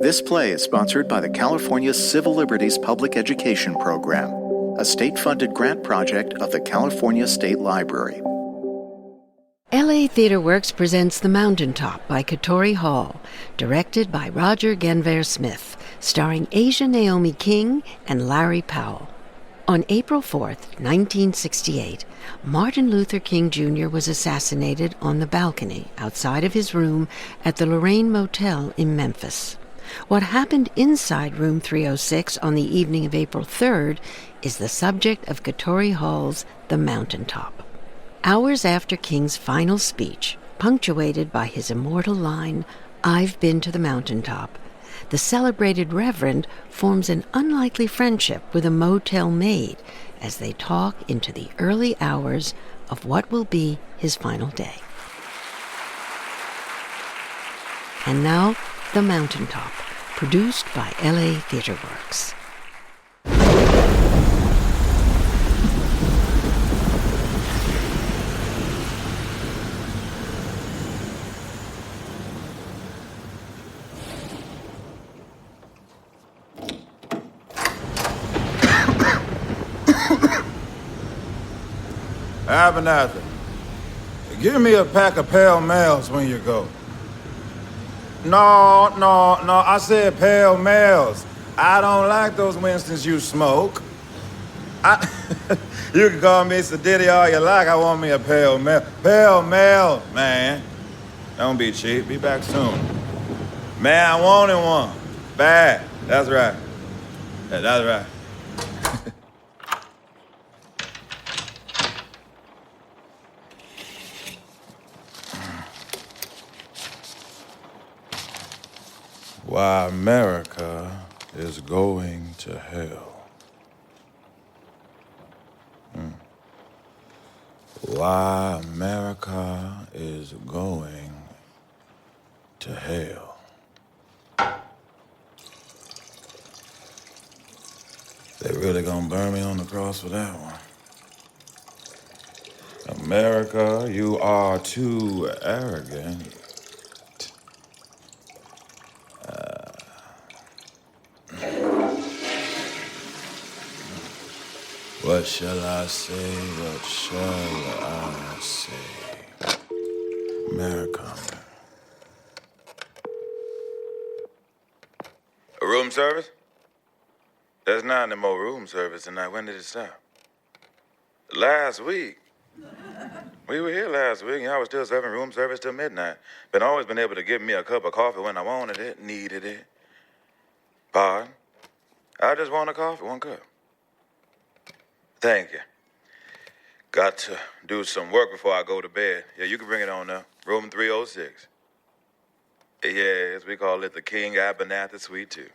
This play is sponsored by the California Civil Liberties Public Education Program, a state-funded grant project of the California State Library. LA Theatre Works presents The Mountaintop by Katori Hall, directed by Roger Guenveur Smith, starring Asia Naomi King and Larry Powell. On April 4th, 1968, Martin Luther King Jr. was assassinated on the balcony outside of his room at the Lorraine Motel in Memphis. What happened inside room 306 on the evening of April 3rd is the subject of Katori Hall's The Mountaintop. Hours after King's final speech, punctuated by his immortal line, "I've been to the mountaintop," the celebrated Reverend forms an unlikely friendship with a motel maid as they talk into the early hours of what will be his final day. And now, The Mountaintop, produced by LA Theatre Works. Abernathy, give me a pack of pale males when you go. No, I said pale males. I don't like those Winstons you smoke. You can call me Sadiddy all you like, I want me a pale male. Pale male, man. Don't be cheap, be back soon. Man, I wanted one. Bad, that's right. Yeah, that's right. Why America is going to hell. Why America is going to hell. They really gonna burn me on the cross for that one. America, you are too arrogant. What shall I say? What shall I say? America. A room service? There's not any more room service tonight. When did it stop? Last week. We were here last week, and I was still serving room service till midnight. But always been able to give me a cup of coffee when I wanted it, needed it. Pardon? I just want a coffee, one cup. Thank you. Got to do some work before I go to bed. Yeah, you can bring it on now. Room 306. Yes, we call it the King Abernathy Suite 2.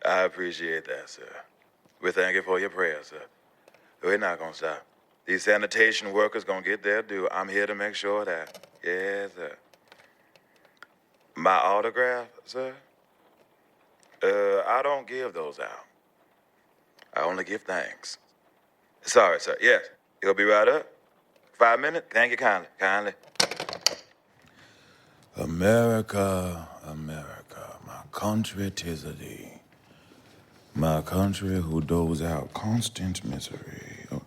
I appreciate that, sir. We thank you for your prayers, sir. We're not gonna stop. These sanitation workers gonna get their due. I'm here to make sure of that. Yes, sir. My autograph, sir? I don't give those out. I only give thanks. Sorry, sir. Yes, he'll be right up. 5 minutes? Thank you kindly. Kindly. America, America, my country 'tis a thee. My country who doles out constant misery. Oh.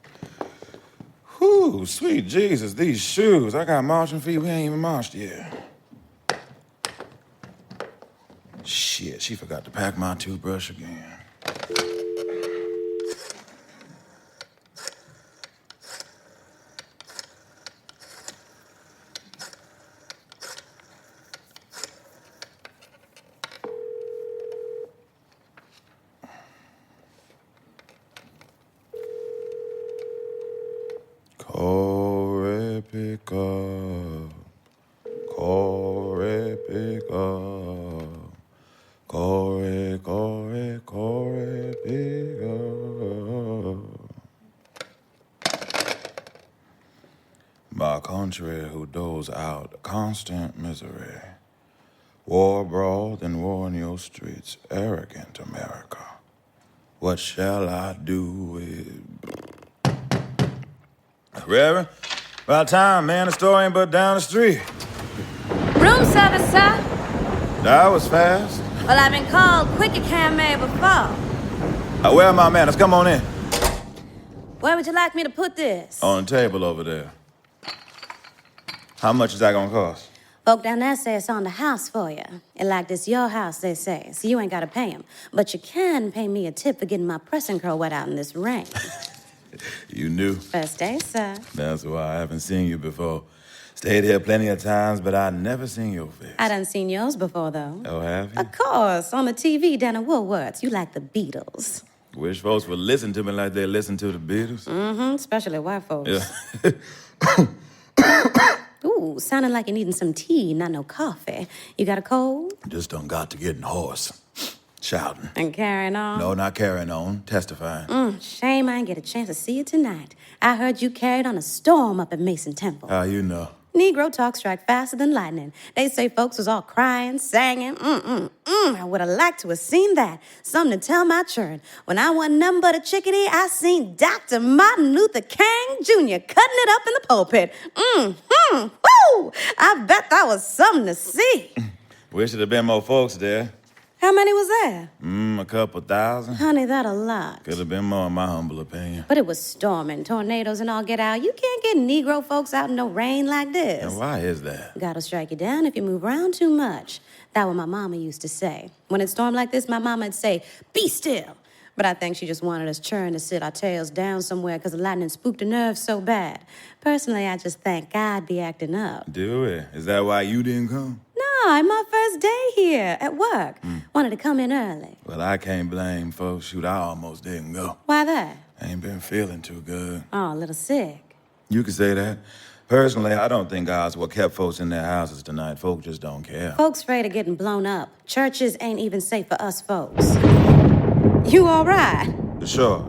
Whew, sweet Jesus, these shoes. I got marching feet, we ain't even marched yet. Shit, she forgot to pack my toothbrush again. Corey, pick up. Corey, pick up. Corey, Corey, Corey, pick up. My country who doles out constant misery. War abroad and war in your streets. Arrogant America. What shall I do with... Reverend, about time, man. The store ain't but down the street. Room service, sir. That was fast. Well, I've been called quicker Camae before. Where are my manners? Come on in. Where would you like me to put this? On the table over there. How much is that gonna cost? Folk down there say it's on the house for you. And like this your house, they say, so you ain't gotta pay 'em. But you can pay me a tip for getting my pressing curl wet out in this rain. You knew. First day, sir. That's why I haven't seen you before. Stayed here plenty of times, but I never seen your face. I done seen yours before, though. Oh, have you? Of course, on the TV down at Woolworths. You like the Beatles. Wish folks would listen to me like they listen to the Beatles. Mm-hmm, especially white folks. Yeah. Ooh, sounding like you're needing some tea, not no coffee. You got a cold? Just done got to getting hoarse. Shouting. And carrying on? No, not carrying on. Testifying. Shame I didn't get a chance to see you tonight. I heard you carried on a storm up at Mason Temple. How you know? Negro talk strike faster than lightning. They say folks was all crying, singing. I would have liked to have seen that. Something to tell my children. When I wasn't nothing but a chickadee, I seen Dr. Martin Luther King Jr. cutting it up in the pulpit. Woo! I bet that was something to see. Wish there'd have been more folks there. How many was there? A couple thousand. Honey, that a lot. Could have been more, in my humble opinion. But it was storming, tornadoes and all get out. You can't get Negro folks out in no rain like this. And why is that? God'll strike you down if you move around too much. That's what my mama used to say. When it stormed like this, my mama'd say, be still. But I think she just wanted us churn to sit our tails down somewhere because the lightning spooked her nerves so bad. Personally, I just think God be acting up. Do it? Is that why you didn't come? No, my first day here at work. Wanted to come in early. Well, I can't blame folks. Shoot, I almost didn't go. Why that? I ain't been feeling too good. Oh, a little sick. You could say that. Personally, I don't think God's what kept folks in their houses tonight. Folk just don't care. Folks afraid of getting blown up. Churches ain't even safe for us folks. You all right? Sure.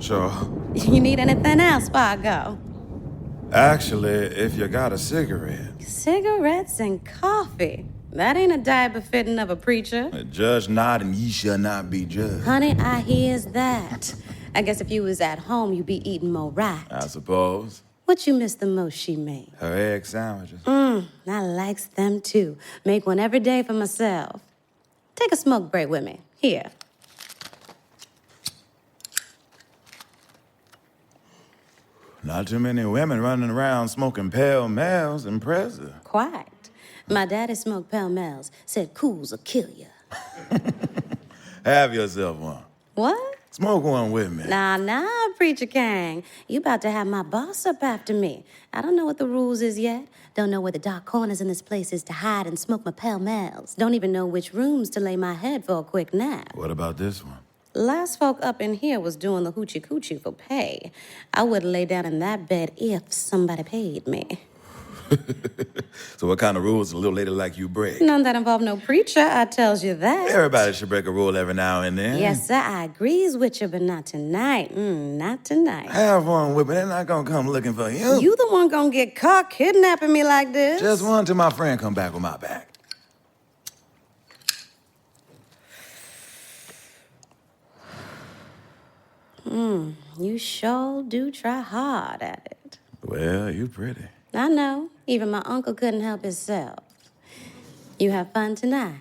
You need anything else before I go? Actually, if you got a cigarette. Cigarettes and coffee. That ain't a diet befitting of a preacher. Judge not, and ye shall not be judged. Honey, I hears that. I guess if you was at home, you'd be eating more right. I suppose. What you miss the most she made? Her egg sandwiches. I likes them too. Make one every day for myself. Take a smoke break with me. Here. Not too many women running around smoking Pall Malls impressive. Quite. My daddy smoked Pall Malls. Said cools will kill you. Have yourself one. What? Smoke one with me. Nah, Preacher King. You about to have my boss up after me. I don't know what the rules is yet. Don't know where the dark corners in this place is to hide and smoke my Pall Malls. Don't even know which rooms to lay my head for a quick nap. What about this one? Last folk up in here was doing the hoochie coochie for pay. I would lay down in that bed if somebody paid me. So what kind of rules does a little lady like you break? None that involve no preacher, I tells you that. Everybody should break a rule every now and then. Yes, sir, I agrees with you, but not tonight. Not tonight. Have one with me. They're not gonna come looking for you. You the one gonna get caught kidnapping me like this? Just one till my friend come back with my back. You sure do try hard at it. Well, you pretty. I know. Even my uncle couldn't help himself. You have fun tonight?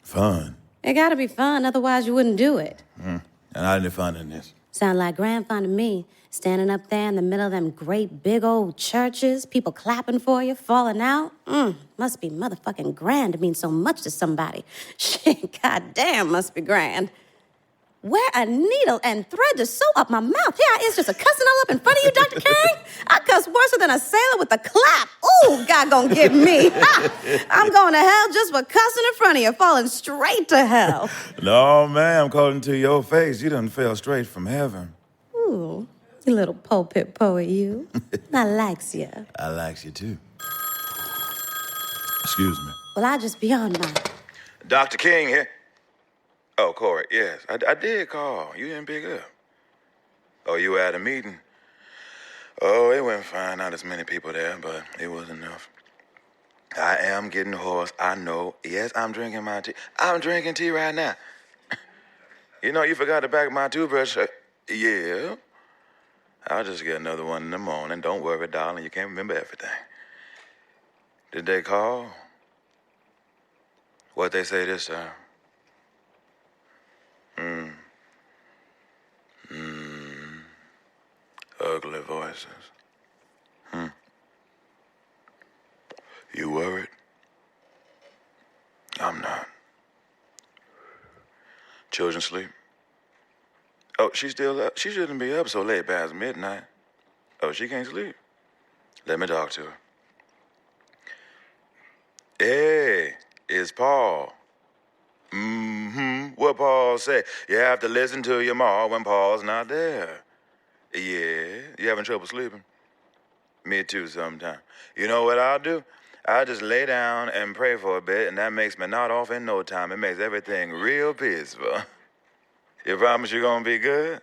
Fun? It gotta be fun, otherwise you wouldn't do it. And I didn't fun in this. Sound like grand fun to me. Standing up there in the middle of them great big old churches, people clapping for you, falling out. Must be motherfucking grand to mean so much to somebody. Shit, goddamn, must be grand. Wear a needle and thread to sew up my mouth. Here I is just a cussing all up in front of you, Dr. King. I cuss worse than a sailor with a clap. Ooh, God gonna get me. Ha! I'm going to hell just for cussing in front of you, falling straight to hell. No, ma'am, according to your face, you done fell straight from heaven. Ooh, you little pulpit poet, you. I likes you. I likes you, too. Excuse me. Well, I just be on mine. Dr. King here. Oh, Corey, yes. I did call. You didn't pick up. Oh, you were at a meeting? Oh, it went fine. Not as many people there, but it was enough. I am getting hoarse. I know. Yes, I'm drinking my tea. I'm drinking tea right now. You know, you forgot to back my toothbrush. Yeah. I'll just get another one in the morning. Don't worry, darling. You can't remember everything. Did they call? What'd they say this time? ugly voices. You worried? I'm not. Children sleep? Oh, she's still up. She shouldn't be up so late past midnight. Oh, she can't sleep. Let me talk to her. Hey, it's Paul. What Paul say? You have to listen to your ma when Paul's not there. Yeah, you having trouble sleeping? Me too sometime. You know what I'll do? I'll just lay down and pray for a bit, and that makes me nod off in no time. It makes everything real peaceful. You promise you're gonna be good?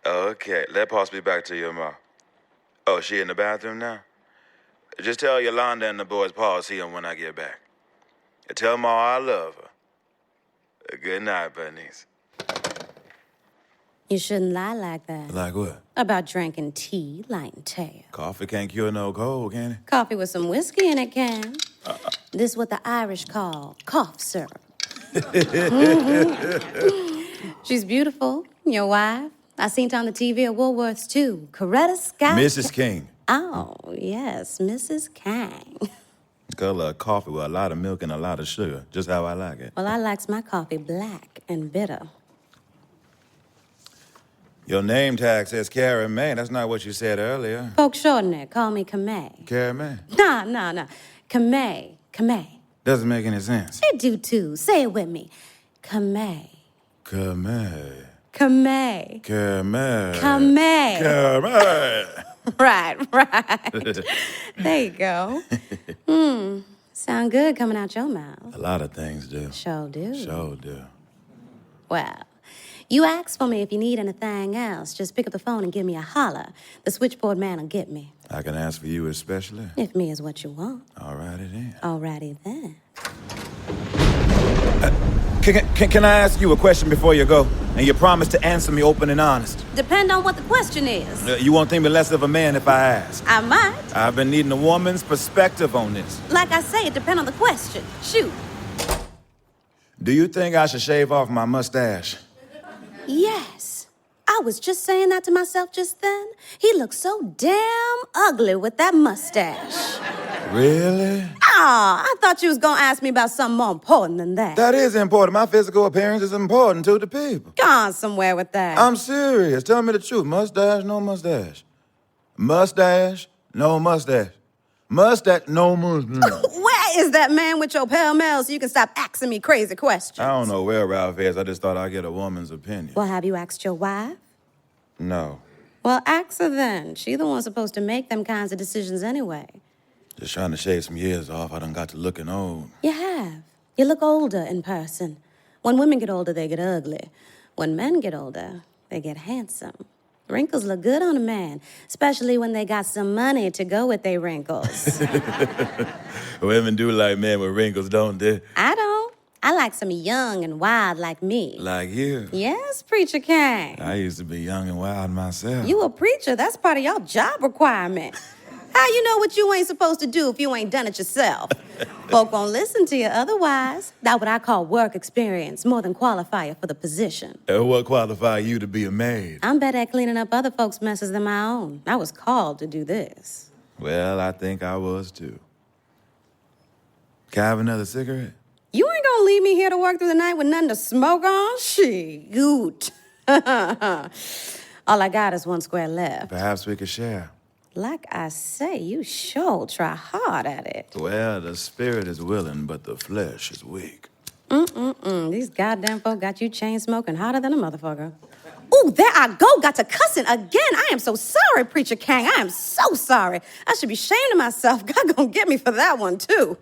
Okay, let Paul speak back to your ma. Oh, she in the bathroom now? Just tell Yolanda and the boys Paul see him when I get back. And tell Ma I love her. Good night, Bernice. You shouldn't lie like that. Like what? About drinking tea, lighting tail. Coffee can't cure no cold, can it? Coffee with some whiskey in it can. This is what the Irish call cough syrup. She's beautiful, your wife. I seen her on the TV at Woolworths, too. Coretta Scott. Mrs. King. Oh, yes, Mrs. Kang. Color of coffee with a lot of milk and a lot of sugar. Just how I like it. Well, I likes my coffee black and bitter. Your name tag says Camae. That's not what you said earlier. Folks shorten it. Call me Camae. Camae? Nah. Camae. Doesn't make any sense. It do, too. Say it with me. Camae. Camae. Camae. Camae. Camae. Camae. Right. There you go. Sound good coming out your mouth. A lot of things do. Sure do. Sure do. Well, you ask for me if you need anything else. Just pick up the phone and give me a holler. The switchboard man will get me. I can ask for you especially? If me is what you want. Alrighty then. Alrighty then. Can I ask you a question before you go? And you promise to answer me open and honest. Depend on what the question is. You won't think me less of a man if I ask. I might. I've been needing a woman's perspective on this. Like I say, it depends on the question. Shoot. Do you think I should shave off my mustache? Yes. I was just saying that to myself just then. He looks so damn ugly with that mustache. Really? I thought you was gonna ask me about something more important than that. That is important. My physical appearance is important to the people. Gone somewhere with that. I'm serious. Tell me the truth. Mustache, no mustache. Mustache, no mustache. Mustache, no mustache. Where is that man with your pell-mell so you can stop asking me crazy questions? I don't know where Ralph is. I just thought I'd get a woman's opinion. Well, have you asked your wife? No. Well, ask her then. She the one supposed to make them kinds of decisions anyway. Just trying to shave some years off. I done got to looking old. You have. You look older in person. When women get older, they get ugly. When men get older, they get handsome. Wrinkles look good on a man, especially when they got some money to go with their wrinkles. Women do like men with wrinkles, don't they? I don't. I like some young and wild like me. Like you? Yes, Preacher Kang. I used to be young and wild myself. You a preacher. That's part of your job requirement. How you know what you ain't supposed to do if you ain't done it yourself? Folk won't listen to you otherwise. That's what I call work experience, more than qualify you for the position. What qualify you to be a maid? I'm better at cleaning up other folks' messes than my own. I was called to do this. Well, I think I was too. Can I have another cigarette? You ain't gonna leave me here to work through the night with nothing to smoke on? Shoot. All I got is one square left. Perhaps we could share. Like I say, you sure try hard at it. Well, the spirit is willing, but the flesh is weak. These goddamn folk got you chain smoking hotter than a motherfucker. Ooh, there I go. Got to cussing again. I am so sorry, Preacher Kang. I am so sorry. I should be ashamed of myself. God gonna get me for that one, too.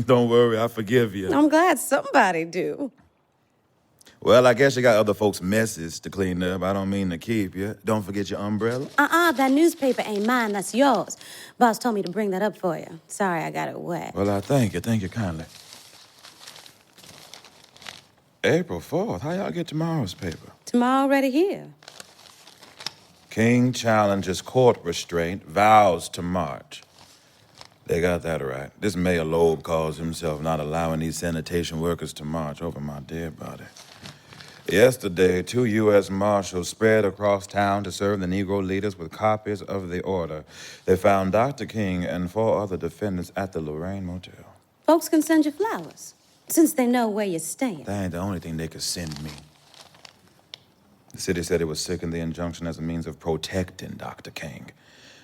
Don't worry, I forgive you. I'm glad somebody do. Well, I guess you got other folks' messes to clean up. I don't mean to keep you. Don't forget your umbrella. That newspaper ain't mine. That's yours. Boss told me to bring that up for you. Sorry I got it wet. Well, I thank you. Thank you kindly. April 4th. How y'all get tomorrow's paper? Tomorrow already here. King challenges court restraint, vows to march. They got that right. This Mayor Loeb calls himself not allowing these sanitation workers to march over my dead body. Yesterday, 2 U.S. Marshals spread across town to serve the Negro leaders with copies of the order. They found Dr. King and 4 other defendants at the Lorraine Motel. Folks can send you flowers, since they know where you're staying. That ain't the only thing they could send me. The city said it was seeking the injunction as a means of protecting Dr. King.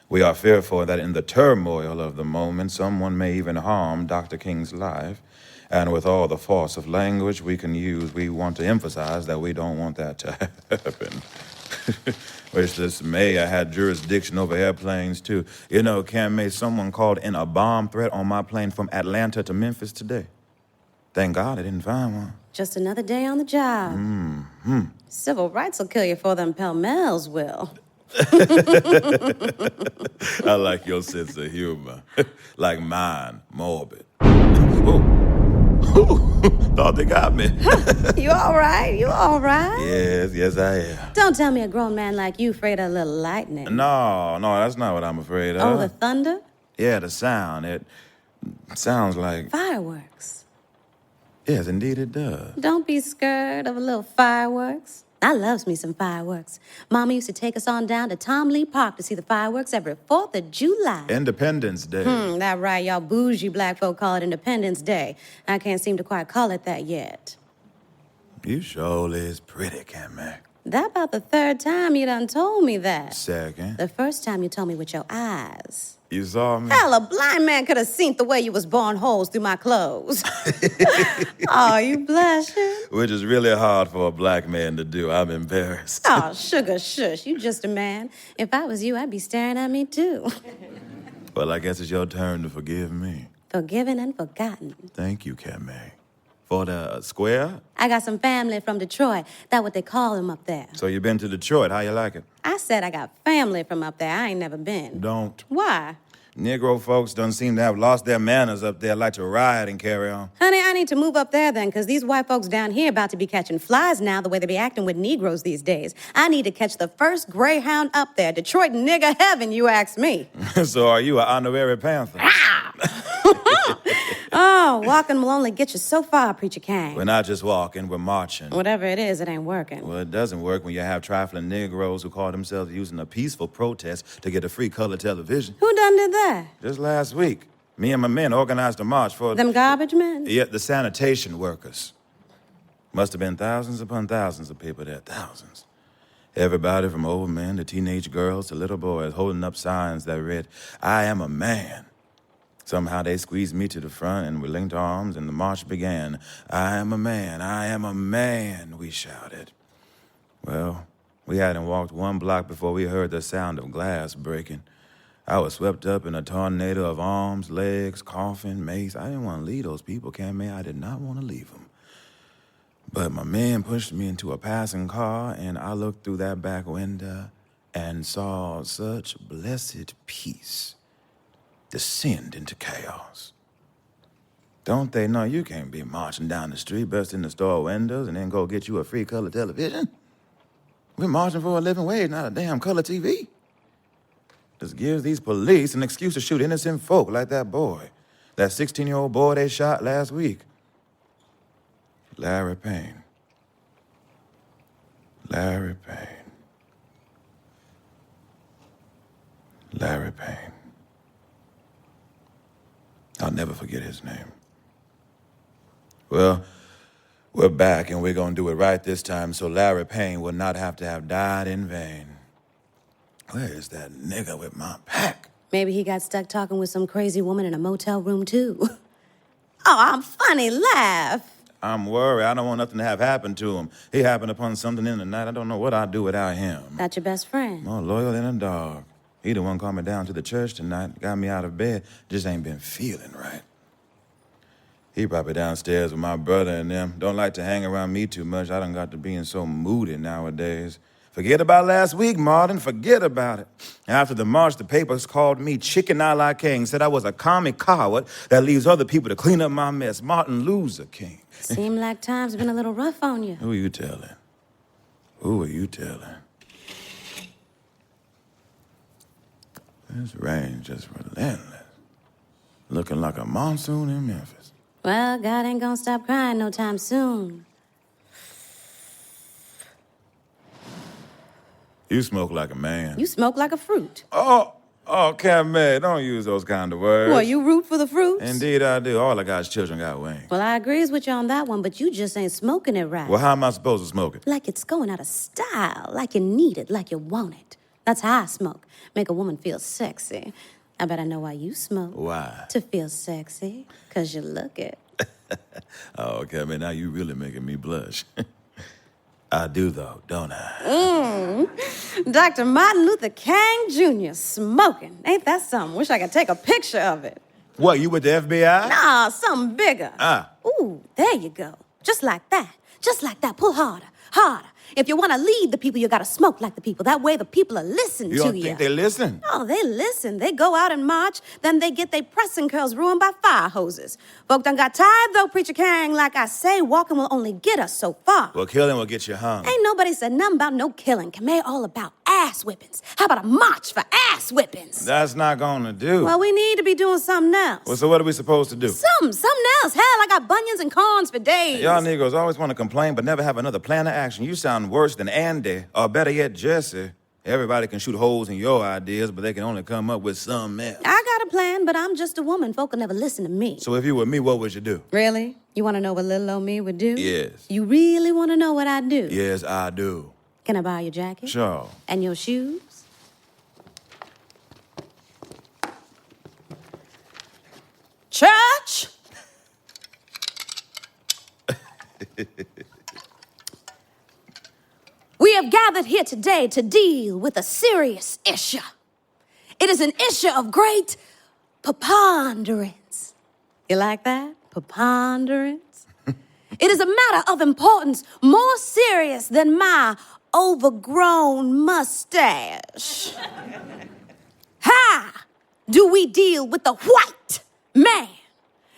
We are fearful that in the turmoil of the moment, someone may even harm Dr. King's life. And with all the force of language we can use, we want to emphasize that we don't want that to happen. Wish this mayor had jurisdiction over airplanes, too. You know, Camae, someone called in a bomb threat on my plane from Atlanta to Memphis today. Thank God I didn't find one. Just another day on the job. Mm-hmm. Civil rights will kill you for them pell-mells will. I like your sense of humor. Like mine, morbid. Ooh. Thought they got me. You all right? You all right? Yes, I am. Don't tell me a grown man like you afraid of a little lightning. No, that's not what I'm afraid of. Oh, the thunder? Yeah, the sound. It sounds like... Fireworks. Yes, indeed it does. Don't be scared of a little fireworks. I loves me some fireworks. Mama used to take us on down to Tom Lee Park to see the fireworks every 4th of July. Independence Day. That right. Y'all bougie black folk call it Independence Day. I can't seem to quite call it that yet. You sure is pretty, Camae. That about the 3rd time you done told me that. Second. The first time you told me with your eyes. You saw me? Hell, a blind man could have seen the way you was boring holes through my clothes. Oh, you blushing? Which is really hard for a black man to do. I'm embarrassed. Oh, sugar shush. You just a man. If I was you, I'd be staring at me, too. Well, I guess it's your turn to forgive me. Forgiven and forgotten. Thank you, Camae. For the square? I got some family from Detroit. That's what they call them up there. So you been to Detroit. How you like it? I said I got family from up there. I ain't never been. Don't. Why? Negro folks don't seem to have lost their manners up there, like to riot and carry on. Honey, I need to move up there then, because these white folks down here about to be catching flies now the way they be acting with Negroes these days. I need to catch the first Greyhound up there. Detroit nigger heaven, you ask me. So are you an honorary Panther? Oh, walking will only get you so far, Preacher Kang. We're not just walking, we're marching. Whatever it is, it ain't working. Well, it doesn't work when you have trifling Negroes who call themselves using a peaceful protest to get a free color television. Who done did that? Just last week, me and my men organized a march for... Them garbage men? Yeah, the sanitation workers. Must have been thousands upon thousands of people there, thousands. Everybody from old men to teenage girls to little boys holding up signs that read, "I am a man." Somehow they squeezed me to the front and we linked arms and the march began. "I am a man, I am a man," we shouted. Well, we hadn't walked 1 block before we heard the sound of glass breaking. I was swept up in a tornado of arms, legs, coffin, mace. I didn't want to leave those people, Camae. I did not want to leave them. But my man pushed me into a passing car and I looked through that back window and saw such blessed peace descend into chaos. Don't they know you can't be marching down the street, busting the store windows, and then go get you a free color television? We're marching for a living wage, not a damn color TV. This gives these police an excuse to shoot innocent folk like that boy. That 16-year-old boy they shot last week. Larry Payne. Larry Payne. Larry Payne. I'll never forget his name. Well, we're back and we're gonna do it right this time so Larry Payne will not have to have died in vain. Where is that nigga with my pack? Maybe he got stuck talking with some crazy woman in a motel room, too. Oh, I'm funny. Laugh. I'm worried. I don't want nothing to have happened to him. He happened upon something in the night. I don't know what I'd do without him. That's your best friend. More loyal than a dog. He the one called me down to the church tonight, got me out of bed, just ain't been feeling right. He probably downstairs with my brother and them. Don't like to hang around me too much. I done got to being so moody nowadays. Forget about last week, Martin. Forget about it. After the march, the papers called me Chicken a la King, said I was a commie coward that leaves other people to clean up my mess. Martin Luther King. Seem like time's been a little rough on you. Who are you telling? Who are you telling? This rain's just relentless. Looking like a monsoon in Memphis. Well, God ain't gonna stop crying no time soon. You smoke like a man. You smoke like a fruit. Oh, Camae, don't use those kind of words. Well, you root for the fruits? Indeed I do. All of God's children got wings. Well, I agrees with you on that one, but you just ain't smoking it right. Well, how am I supposed to smoke it? Like it's going out of style, like you need it, like you want it. That's how I smoke. Make a woman feel sexy. I bet I know why you smoke. Why? To feel sexy, 'cause you look it. Oh, Camae, now you really making me blush. I do, though, don't I? Dr. Martin Luther King Jr. smoking. Ain't that something? Wish I could take a picture of it. What, you with the FBI? Nah, something bigger. Ooh, there you go. Just like that. Just like that. Pull harder. Harder. If you want to lead the people, you got to smoke like the people. That way the people will listen to you. You don't think they listen? Oh, they listen. They go out and march, then they get their pressing curls ruined by fire hoses. Folk done got tired, though, Preacher King. Like I say, walking will only get us so far. Well, killing will get you hung. Ain't nobody said nothing about no killing. Camae all about ass whippings. How about a march for ass whippings? That's not gonna do. Well, we need to be doing something else. Well, so what are we supposed to do? Something else. Hell, I got bunions and corns for days. Y'all Negroes always want to complain but never have another plan of action. You sound worse than Andy, or better yet, Jesse. Everybody can shoot holes in your ideas, but they can only come up with something else. I got a plan, but I'm just a woman. Folk will never listen to me. So if you were me, what would you do? Really? You want to know what little old me would do? Yes. You really want to know what I'd do? Yes, I do. Can I buy your jacket? Sure. And your shoes? Church! We have gathered here today to deal with a serious issue. It is an issue of great preponderance. You like that? Preponderance? It is a matter of importance more serious than my overgrown mustache. How do we deal with the white man?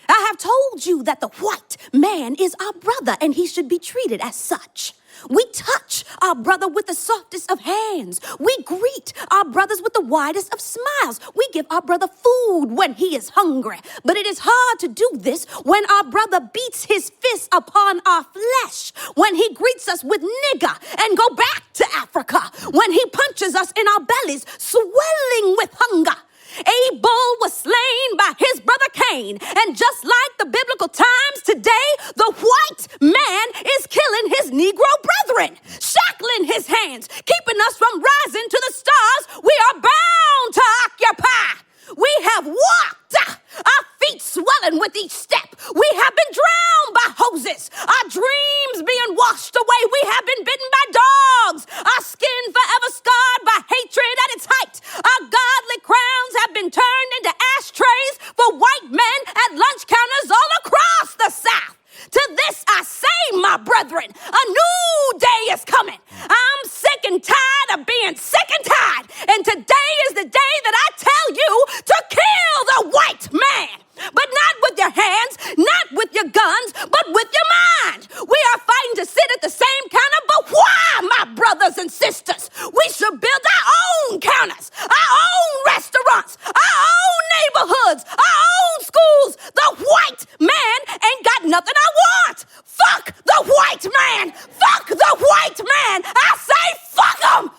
I have told you that the white man is our brother and he should be treated as such. We touch our brother with the softest of hands. We greet our brothers with the widest of smiles. We give our brother food when he is hungry. But it is hard to do this when our brother beats his fist upon our flesh, when he greets us with nigger and go back to Africa, when he punches us in our bellies, swelling with hunger. Abel was slain by his brother Cain, and just like the biblical times today, the white man is killing his Negro brethren, shackling his hands, keeping us from rising to the stars we are bound to occupy. We have walked, our feet swelling with each step. We have been drowned by hoses, our dreams being washed away. We have been bitten by dogs, our skin forever scarred by hatred at its height. Our godly crowns have been turned into ashtrays for white men at lunch counters all across the South. To this I say, my brethren, a new day is coming. I'm sick and tired of being sick and tired. And today is the day that I tell you to kill the white man. But not with your hands, not with your guns, but with your mind. We are fighting to sit at the same counter, but why, my brothers and sisters? We should build our own counters, our own restaurants, our own neighborhoods, our own schools. The white man ain't got nothing I want. Fuck the white man. Fuck the white man. I say fuck him.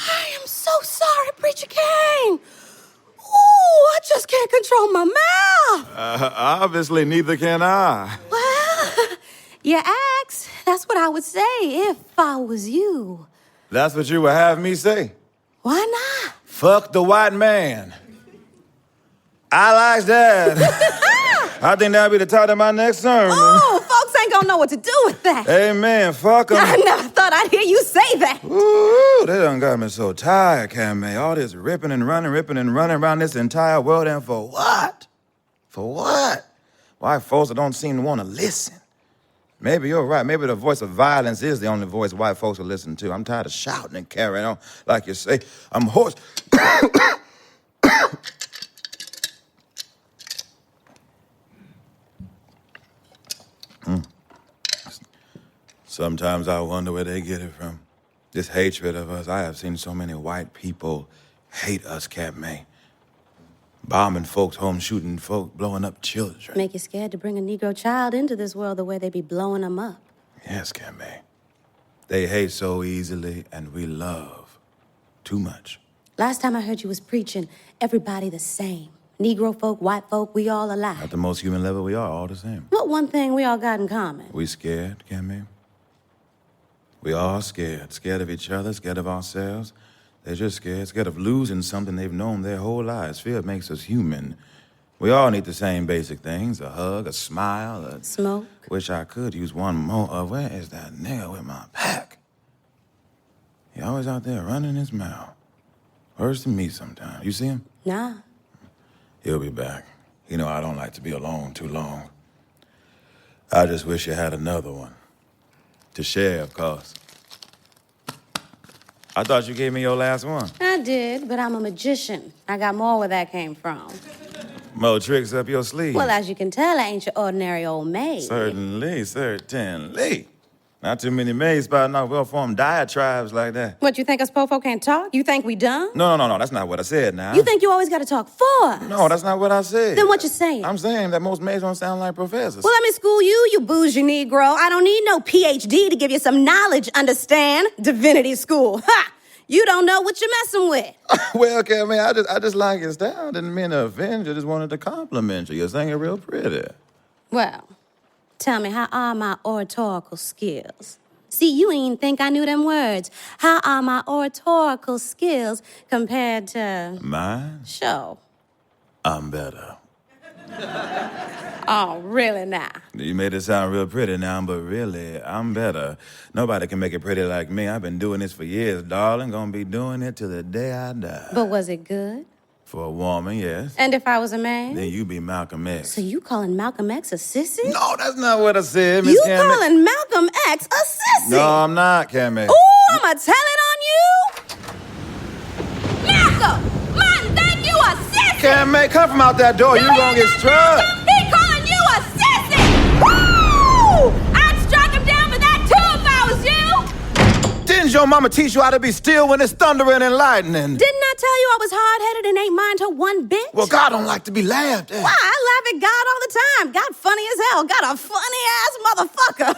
I am so sorry, Preacher King. Ooh, I just can't control my mouth. Obviously, neither can I. Well, you asked. That's what I would say if I was you. That's what you would have me say. Why not? Fuck the white man. I like that. I think that'll be the title of my next sermon. Oh, folks ain't gonna know what to do with that. Amen. Fuck 'em. I never thought I'd hear you say that. Ooh, they done got me so tired, Camae. All this ripping and running around this entire world, and for what? For what? White folks that don't seem to want to listen. Maybe you're right. Maybe the voice of violence is the only voice white folks will listen to. I'm tired of shouting and carrying on. Like you say, I'm hoarse. Sometimes I wonder where they get it from. This hatred of us. I have seen so many white people hate us, Camae. Bombing folks home, shooting folk, blowing up children. Make you scared to bring a Negro child into this world the way they be blowing them up. Yes, Camae. They hate so easily, and we love too much. Last time I heard you was preaching, everybody the same. Negro folk, white folk, we all alike. At the most human level, we are all the same. What one thing we all got in common? We scared, Camae. We all scared. Scared of each other, scared of ourselves. They're just scared of losing something they've known their whole lives. Fear makes us human. We all need the same basic things, a hug, a smile, a... Smoke? Wish I could use one more of. Where is that nigga with my pack? He always out there running his mouth. Worse than me sometimes. You see him? Nah. He'll be back. You know I don't like to be alone too long. I just wish you had another one. To share, of course. I thought you gave me your last one. I did, but I'm a magician. I got more where that came from. More tricks up your sleeve. Well, as you can tell, I ain't your ordinary old maid. Certainly. Not too many maids spouting off well-formed diatribes like that. What, you think us po-po can't talk? You think we dumb? No, that's not what I said now. You think you always gotta talk for us? No, that's not what I said. Then what you saying? I'm saying that most maids don't sound like professors. Well, let me school you, you bougie Negro. I don't need no PhD to give you some knowledge, understand? Divinity school. Ha! You don't know what you're messing with. Well, Camae, I just like your style. Didn't mean to offend you. Just wanted to compliment you. You're singing real pretty. Well, tell me, how are my oratorical skills? See, you ain't even think I knew them words. How are my oratorical skills compared to... Mine? Sure. I'm better. Oh, really now? You made it sound real pretty now, but really, I'm better. Nobody can make it pretty like me. I've been doing this for years, darling. Gonna be doing it till the day I die. But was it good? For a woman, yes. And if I was a man? Then you be Malcolm X. So you calling Malcolm X a sissy? No, that's not what I said, Miss You Camae. calling Malcolm X a sissy? No, I'm not, Camae. Ooh, I'ma tell it on you. Malcolm! Man, think you a sissy! Camae, come from out that door. You gonna get struck. He calling you a sissy! Woo! I'd strike him down for that too if I was you! Didn't your mama teach you how to be still when it's thundering and lightning? Didn't I tell you I was hard-headed and ain't mind her one bit? Well, God don't like to be laughed at. Why? I laugh at God all the time. God funny as hell. God a funny-ass motherfucker.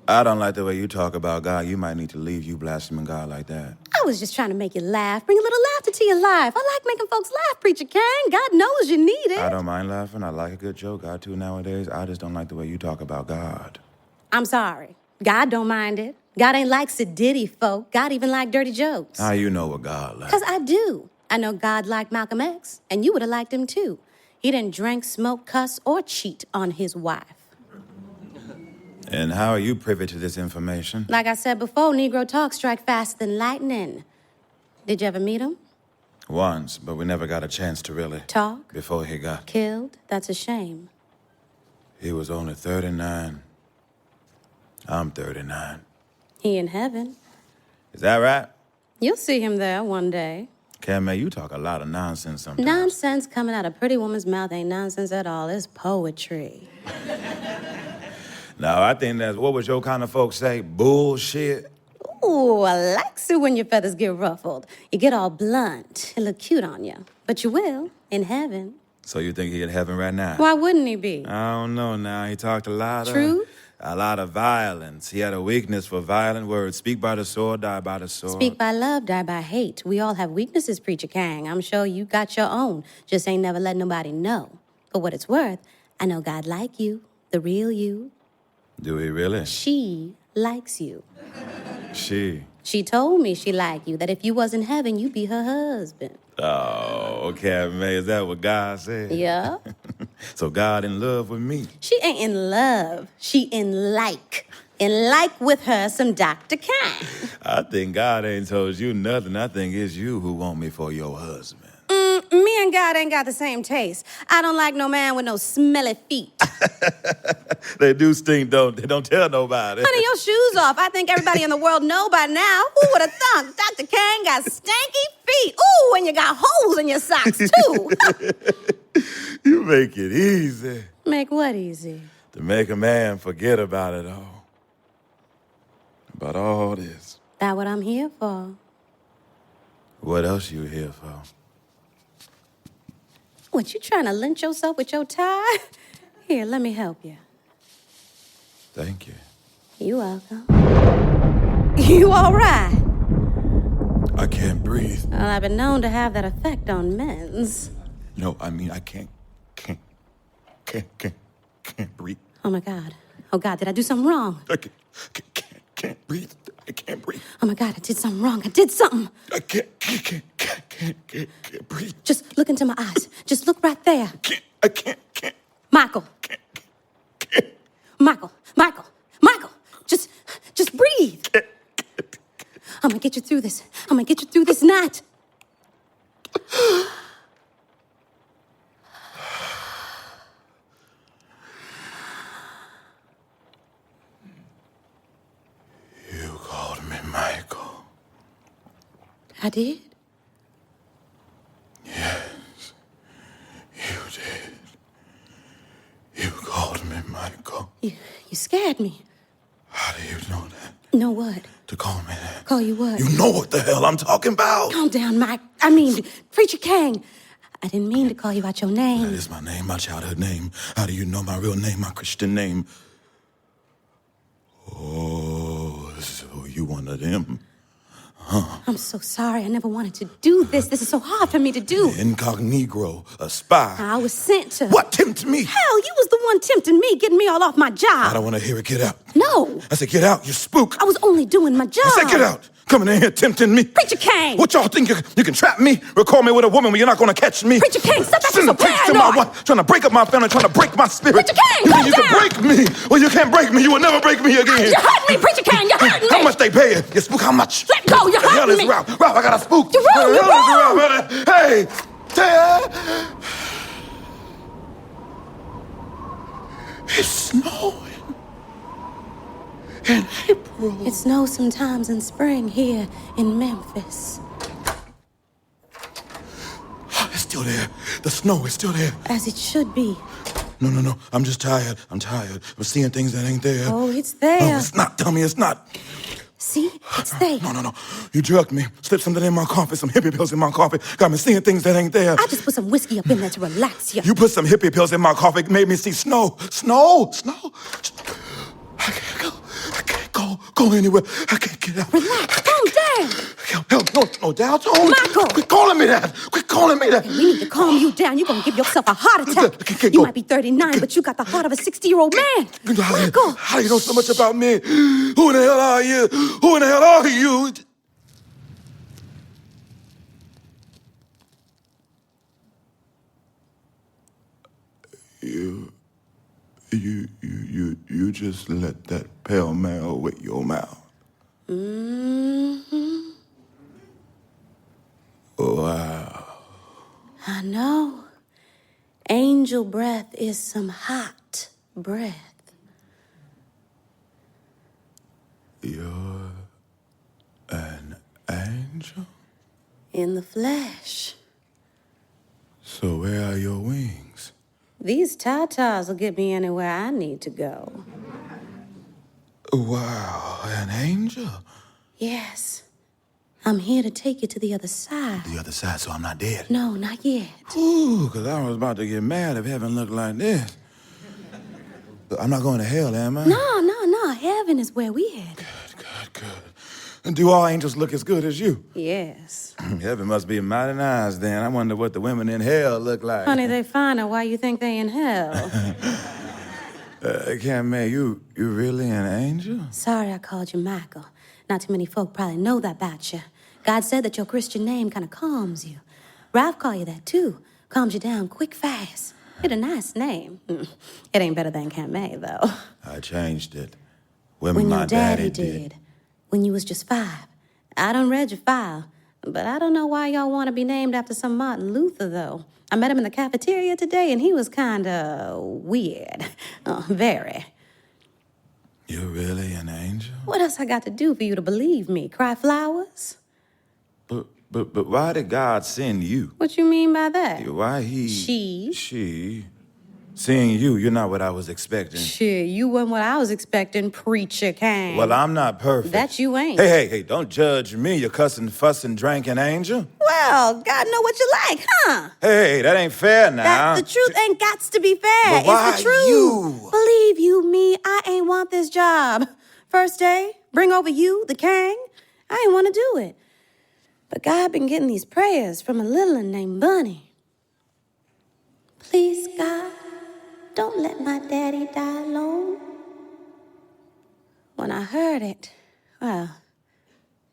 I don't like the way you talk about God. You might need to leave you blaspheming God like that. I was just trying to make you laugh. Bring a little laughter to your life. I like making folks laugh, Preacher Kang. God knows you need it. I don't mind laughing. I like a good joke. I too nowadays. I just don't like the way you talk about God. I'm sorry. God don't mind it. God ain't like sedity folk. God even like dirty jokes. How you know what God likes? Because I do. I know God liked Malcolm X, and you would have liked him too. He didn't drink, smoke, cuss, or cheat on his wife. And how are you privy to this information? Like I said before, Negro talk strike faster than lightning. Did you ever meet him? Once, but we never got a chance to really Talk? before he got... Killed? That's a shame. He was only 39. I'm 39. He in heaven. Is that right? You'll see him there one day. Camae, you talk a lot of nonsense sometimes. Nonsense coming out of pretty woman's mouth ain't nonsense at all. It's poetry. No, I think that's... What would your kind of folks say? Bullshit? Ooh, I like it when your feathers get ruffled. You get all blunt. It look cute on you. But you will, in heaven. So you think he in heaven right now? Why wouldn't he be? I don't know now. He talked a lot Truth? A lot of violence. He had a weakness for violent words. Speak by the sword, die by the sword. Speak by love, die by hate. We all have weaknesses, Preacher Kang. I'm sure you got your own. Just ain't never let nobody know. For what it's worth, I know God like you, the real you. Do he really? She likes you. She? She told me she liked you, that if you was in heaven, you'd be her husband. Oh, okay, man. Is that what God said? Yeah. So God in love with me? She ain't in love. She in like. In like with her some Dr. Kang. I think God ain't told you nothing. I think it's you who want me for your husband. Me and God ain't got the same taste. I don't like no man with no smelly feet. They do stink, don't they? Don't tell nobody. Honey, your shoes off. I think everybody in the world know by now. Who would have thunk? Dr. Kang got stanky feet. Ooh, and you got holes in your socks, too. You make it easy. Make what easy? To make a man forget about it all. About all this. That what I'm here for. What else you here for? What, you trying to lynch yourself with your tie? Here, let me help you. Thank you. You welcome. You all right? I can't breathe. Well, I've been known to have that effect on men's. No, I mean, I can't breathe. Oh, my God. Oh, God, did I do something wrong? I can't breathe. I can't breathe. Oh, my God, I did something wrong. I did something. I can't breathe. Just look into my eyes. Just look right there. I can't. Michael. Michael. Just breathe. I'm gonna get you through this. I'm gonna get you through this night. You called me Michael. I did? Yes, you did. You called me Michael. You scared me. How do you know that? Know what? To call me that? Call you what? You know what the hell I'm talking about. Calm down, Mike. I mean, Preacher Kang. I didn't mean to call you out your name. That is my name, my childhood name. How do you know my real name, my Christian name? Oh, so you one of them. Huh. I'm so sorry. I never wanted to do this. This is so hard for me to do. Incognito, a spy. I was sent to... What tempted me? Hell, you was the one tempting me, getting me all off my job. I don't want to hear it. Get out. No. I said, get out, you spook. I was only doing my job. I said, get out. Coming in here tempting me. Preacher Kang. What y'all think? You can trap me? Record me with a woman when you're not going to catch me? Preacher Kang, stop acting Send so a text to my paranoid. wife, trying to break up my family, trying to break my spirit. Preacher Kang, you calm think you down. can break me? Well, you can't break me. You will never break me again. You're hurting me, Preacher Kang. You're hurting me. How much they pay you? You spook, how much? Let go. You're The hell hurting is me. Ralph? Ralph, I got a spook. You're wrong. The You're hell is wrong. Ralph? Hey, Taya. It's snowing. In April. It snows sometimes in spring here in Memphis. It's still there. The snow is still there. As it should be. No. I'm just tired. I'm tired. I'm seeing things that ain't there. Oh, it's there. No, it's not. Tell me it's not. See? It's there. No. You drugged me. Slipped something in my coffee, some hippie pills in my coffee. Got me seeing things that ain't there. I just put some whiskey up in there to relax you. You put some hippie pills in my coffee, made me see snow. Snow. I can't go. Go anywhere. I can't get out. Relax. Calm down. Help. No, downtown. Michael. Quit calling me that. We need to calm you down. You're going to give yourself a heart attack. You might be 39, but you got the heart of a 60-year-old man. Michael. How do you know so much about me? Who in the hell are you? Who in the hell are you? You just let that pale male with your mouth. Mm-hmm. Wow. I know. Angel breath is some hot breath. You're an angel? In the flesh. So where are your wings? These tatas will get me anywhere I need to go. Wow, an angel? Yes. I'm here to take you to the other side. The other side, so I'm not dead? No, not yet. Ooh, because I was about to get mad if heaven looked like this. I'm not going to hell, am I? No. Heaven is where we headed. Good. And do all angels look as good as you? Yes. Heaven must be mighty nice, then. I wonder what the women in hell look like. Honey, they finer. Why you think they in hell? Camae, you really an angel? Sorry I called you Michael. Not too many folk probably know that about you. God said that your Christian name kind of calms you. Ralph called you that, too. Calms you down quick, fast. It's a nice name. It ain't better than Camae, though. I changed it. When When my your daddy did. When you was just 5. I done read your file. But I don't know why y'all want to be named after some Martin Luther, though. I met him in the cafeteria today, and he was kind of weird. Very. You're really an angel? What else I got to do for you to believe me? Cry flowers? But why did God send you? What you mean by that? Why he... She. She... Seeing you're not what I was expecting. Shit, you weren't what I was expecting, Preacher Kang. Well, I'm not perfect. That you ain't. Hey, don't judge me, you cussing, fussing, drinking angel. Well, God know what you like, huh? Hey, that ain't fair now. The truth ain't gots to be fair. But why it's the truth. you? Believe you me, I ain't want this job. First day, bring over you, the Kang. I ain't want to do it. But God been getting these prayers from a little one named Bunny. Please, God, don't let my daddy die alone. When I heard it, well,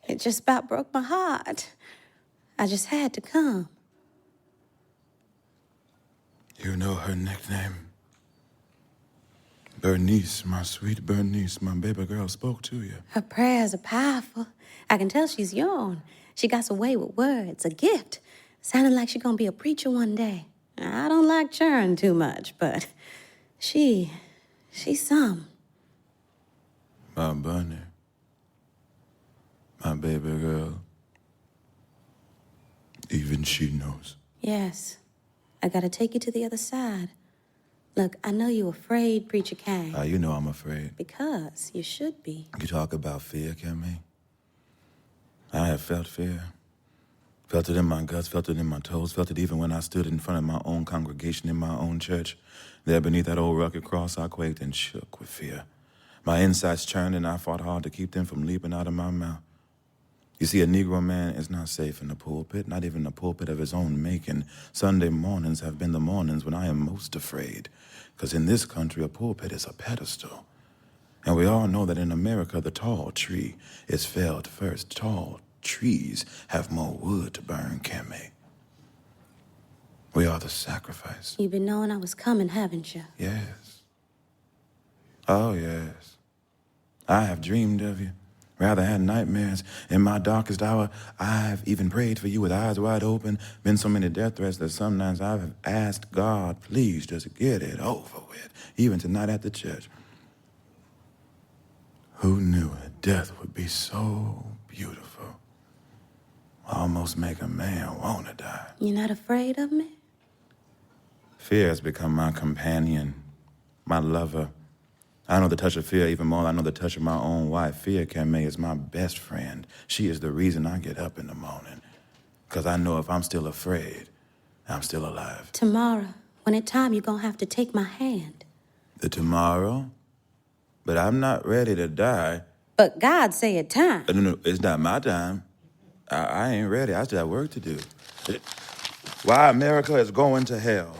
it just about broke my heart. I just had to come. You know her nickname? Bernice, my sweet Bernice, my baby girl spoke to you. Her prayers are powerful. I can tell she's young. She got a way with words, a gift. Sounding like she's gonna be a preacher one day. I don't like churn too much, but she's some. My bunny. My baby girl. Even she knows. Yes. I gotta take you to the other side. Look, I know you're afraid, Preacher Kang. You know I'm afraid. Because you should be. You talk about fear, Camae. I have felt fear. Felt it in my guts, felt it in my toes, felt it even when I stood in front of my own congregation in my own church. There beneath that old rugged cross, I quaked and shook with fear. My insides churned and I fought hard to keep them from leaping out of my mouth. You see, a Negro man is not safe in the pulpit, not even the pulpit of his own making. Sunday mornings have been the mornings when I am most afraid. Because in this country, a pulpit is a pedestal. And we all know that in America, the tall tree is felled first. Tall trees have more wood to burn, Camae. We are the sacrifice. You've been knowing I was coming, haven't you? Yes. Oh, yes. I have dreamed of you. Rather had nightmares. In my darkest hour, I've even prayed for you with eyes wide open. Been so many death threats that sometimes I've asked God, please just get it over with. Even tonight at the church. Who knew that death would be so beautiful? Almost make a man want to die. You're not afraid of me? Fear has become my companion, my lover. I know the touch of fear even more than I know the touch of my own wife. Fear, Camae, is my best friend. She is the reason I get up in the morning. Because I know if I'm still afraid, I'm still alive. Tomorrow, when it's time, you're gonna have to take my hand. The tomorrow? But I'm not ready to die. But God say it time. No, it's not my time. I ain't ready. I still have work to do. Why America is going to hell.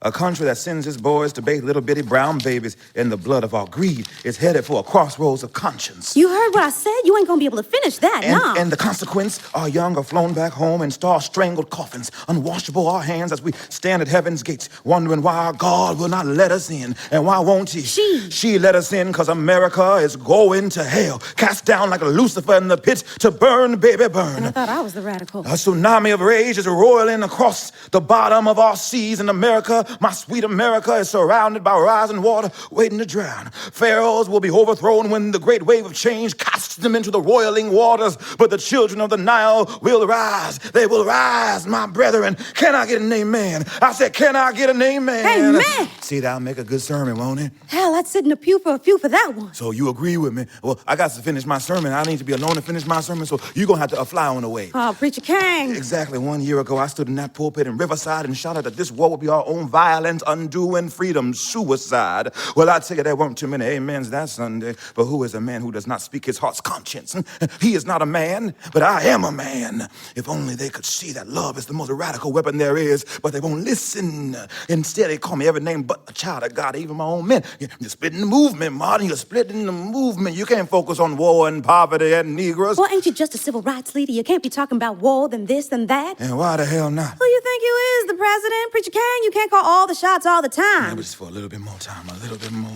A country that sends its boys to bathe little bitty brown babies in the blood of our greed is headed for a crossroads of conscience. You heard what I said? You ain't gonna be able to finish that, no. And the consequence, our young are flown back home in star-strangled coffins, unwashable our hands as we stand at heaven's gates, wondering why our God will not let us in. And why won't he? She let us in because America is going to hell, cast down like Lucifer in the pit to burn, baby, burn. And I thought I was the radical. A tsunami of rage is roiling across the bottom of our seas in America. My sweet America is surrounded by rising water, waiting to drown. Pharaohs will be overthrown when the great wave of change casts them into the roiling waters. But the children of the Nile will rise. They will rise, my brethren. Can I get an amen? I said, can I get an amen? Amen. See, that'll make a good sermon, won't it? Hell, I'd sit in the pew for a few for that one. So you agree with me? Well, I got to finish my sermon. I need to be alone to finish my sermon, so you're going to have to fly on the way. Oh, Preacher Kang. Exactly 1 year ago, I stood in that pulpit in Riverside and shouted that this war would be our own violence, undoing freedom, suicide. Well, I tell you, there weren't too many amens that Sunday. But who is a man who does not speak his heart's conscience? He is not a man, but I am a man. If only they could see that love is the most radical weapon there is, but they won't listen. Instead, they call me every name but a child of God, even my own men. You're splitting the movement, Martin. You're splitting the movement. You can't focus on war and poverty and Negroes. Well, ain't you just a civil rights leader? You can't be talking about war, then this, then that. And why the hell not? Who you think you is, the president? Preacher Kang, you can't call all the shots all the time. Yeah, but just for a little bit more time, a little bit more.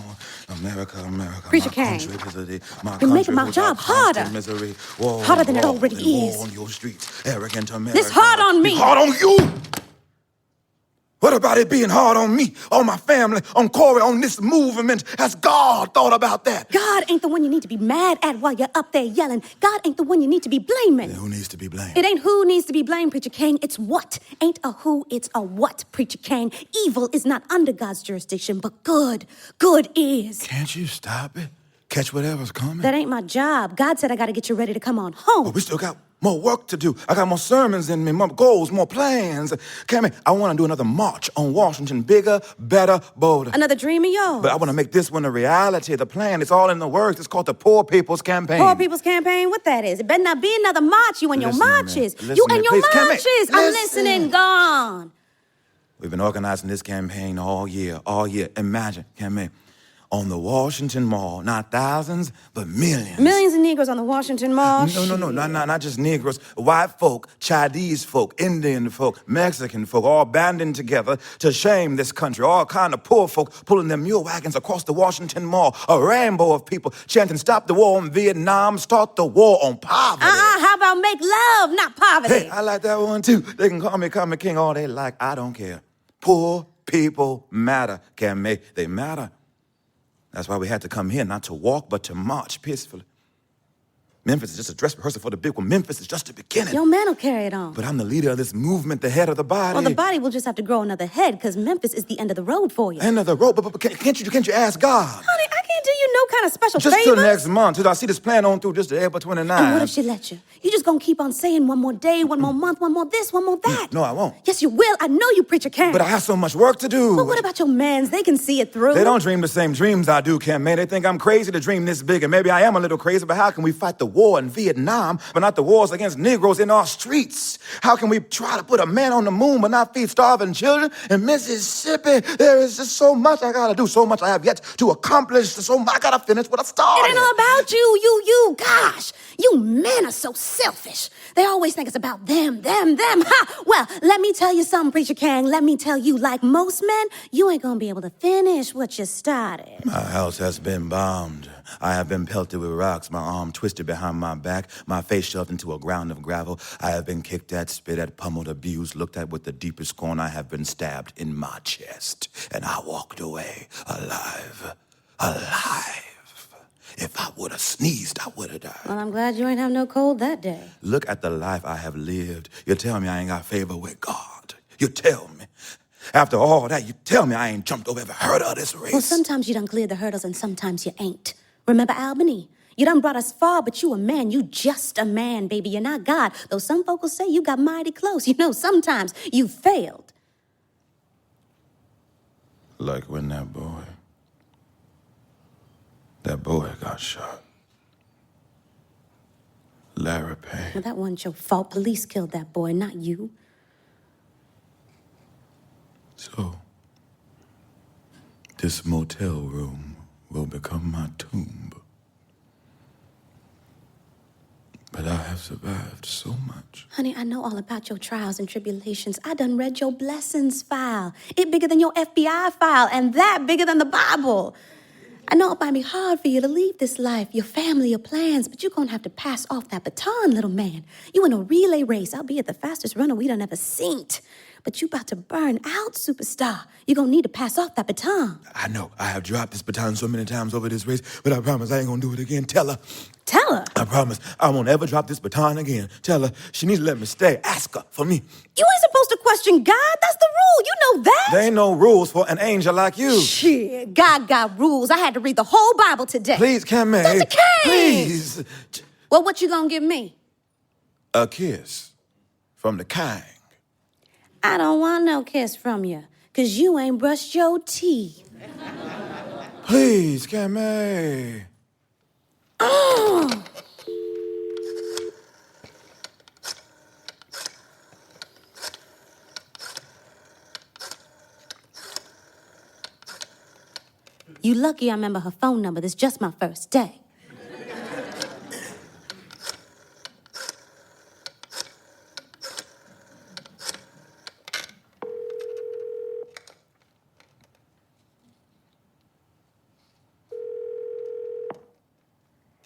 America, Preacher Kang, you're making my job harder. Misery, war, harder than it already is. War on your streets, arrogant America. This hard on me. Hard on you? What about it being hard on me, on my family, on Corey, on this movement? Has God thought about that? God ain't the one you need to be mad at while you're up there yelling. God ain't the one you need to be blaming. Then who needs to be blamed? It ain't who needs to be blamed, Preacher King. It's what. Ain't a who, it's a what, Preacher King. Evil is not under God's jurisdiction, but good. Good is. Can't you stop it? Catch whatever's coming? That ain't my job. God said I gotta get you ready to come on home. But we still got more work to do. I got more sermons in me, more goals, more plans. Camae, I want to do another march on Washington. Bigger, better, bolder. Another dream of yours. But I want to make this one a reality. The plan, it's all in the works. It's called the Poor People's Campaign. Poor People's Campaign? What that is? It better not be another march. You and your Listen to me. marches. Listen You to and me, your please. Camae, marches. I'm listen. listening. Gone. We've been organizing this campaign all year. Imagine, Camae, on the Washington Mall, not thousands, but millions. Millions of Negroes on the Washington Mall. No, not just Negroes. White folk, Chinese folk, Indian folk, Mexican folk, all banding together to shame this country. All kind of poor folk pulling their mule wagons across the Washington Mall. A rainbow of people chanting, stop the war on Vietnam, start the war on poverty. How about make love, not poverty? Hey, I like that one too. They can call me Camae King all they like. I don't care. Poor people matter, Camae. They matter. That's why we had to come here, not to walk, but to march peacefully. Memphis is just a dress rehearsal for the big one. Memphis is just the beginning. Your man will carry it on. But I'm the leader of this movement, the head of the body. Well, the body will just have to grow another head, because Memphis is the end of the road for you. End of the road, but can't you ask God? Honey, I can't do you no kind of special Just favors. till next month, till I see this plan on through just to April 29. And what if she let you? You just gonna keep on saying one more day, one more month, one more this, one more that. No, I won't. Yes, you will. I know you, Preacher King. But I have so much work to do. But what about your mans? They can see it through. They don't dream the same dreams I do, Camae. They think I'm crazy to dream this big, and maybe I am a little crazy, but how can we fight the war in Vietnam, but not the wars against Negroes in our streets? How can we try to put a man on the moon, but not feed starving children in Mississippi? There is just so much I gotta do, so much I have yet to accomplish, so I gotta finish what I started. It ain't all about you. Gosh, you men are so selfish. They always think it's about them. Ha! Well, let me tell you something, Preacher King. Let me tell you, like most men, you ain't gonna be able to finish what you started. My house has been bombed. I have been pelted with rocks, my arm twisted behind my back, my face shoved into a ground of gravel. I have been kicked at, spit at, pummeled, abused, looked at with the deepest scorn. I have been stabbed in my chest, and I walked away alive. If I would have sneezed, I would have died. Well, I'm glad you ain't have no cold that day. Look at the life I have lived. You tell me I ain't got favor with God. You tell me. After all that, you tell me I ain't jumped over every hurdle of this race. Well, sometimes you done cleared the hurdles and sometimes you ain't. Remember Albany? You done brought us far, but you a man. You just a man, baby. You're not God. Though some folk will say you got mighty close. You know, sometimes you failed. Like when that boy got shot. Larry Payne. Well, that wasn't your fault. Police killed that boy, not you. So, this motel room will become my tomb. But I have survived so much. Honey, I know all about your trials and tribulations. I done read your blessings file. It bigger than your FBI file, and that bigger than the Bible. I know it might be hard for you to leave this life, your family, your plans, but you're gonna have to pass off that baton, little man. You in a relay race. I'll be at the fastest runner we done ever seen. But you about to burn out, superstar. You're gonna need to pass off that baton. I know. I have dropped this baton so many times over this race, but I promise I ain't gonna do it again. Tell her. Tell her? I promise I won't ever drop this baton again. Tell her she needs to let me stay. Ask her for me. You ain't supposed to question God. That's the rule. You know that. There ain't no rules for an angel like you. Shit, God got rules. I had to read the whole Bible today. Please, Camae. Dr. King! Please. Well, what you gonna give me? A kiss from the king. I don't want no kiss from you, 'cause you ain't brushed your teeth. Please, Camae. You lucky I remember her phone number. This is just my first day.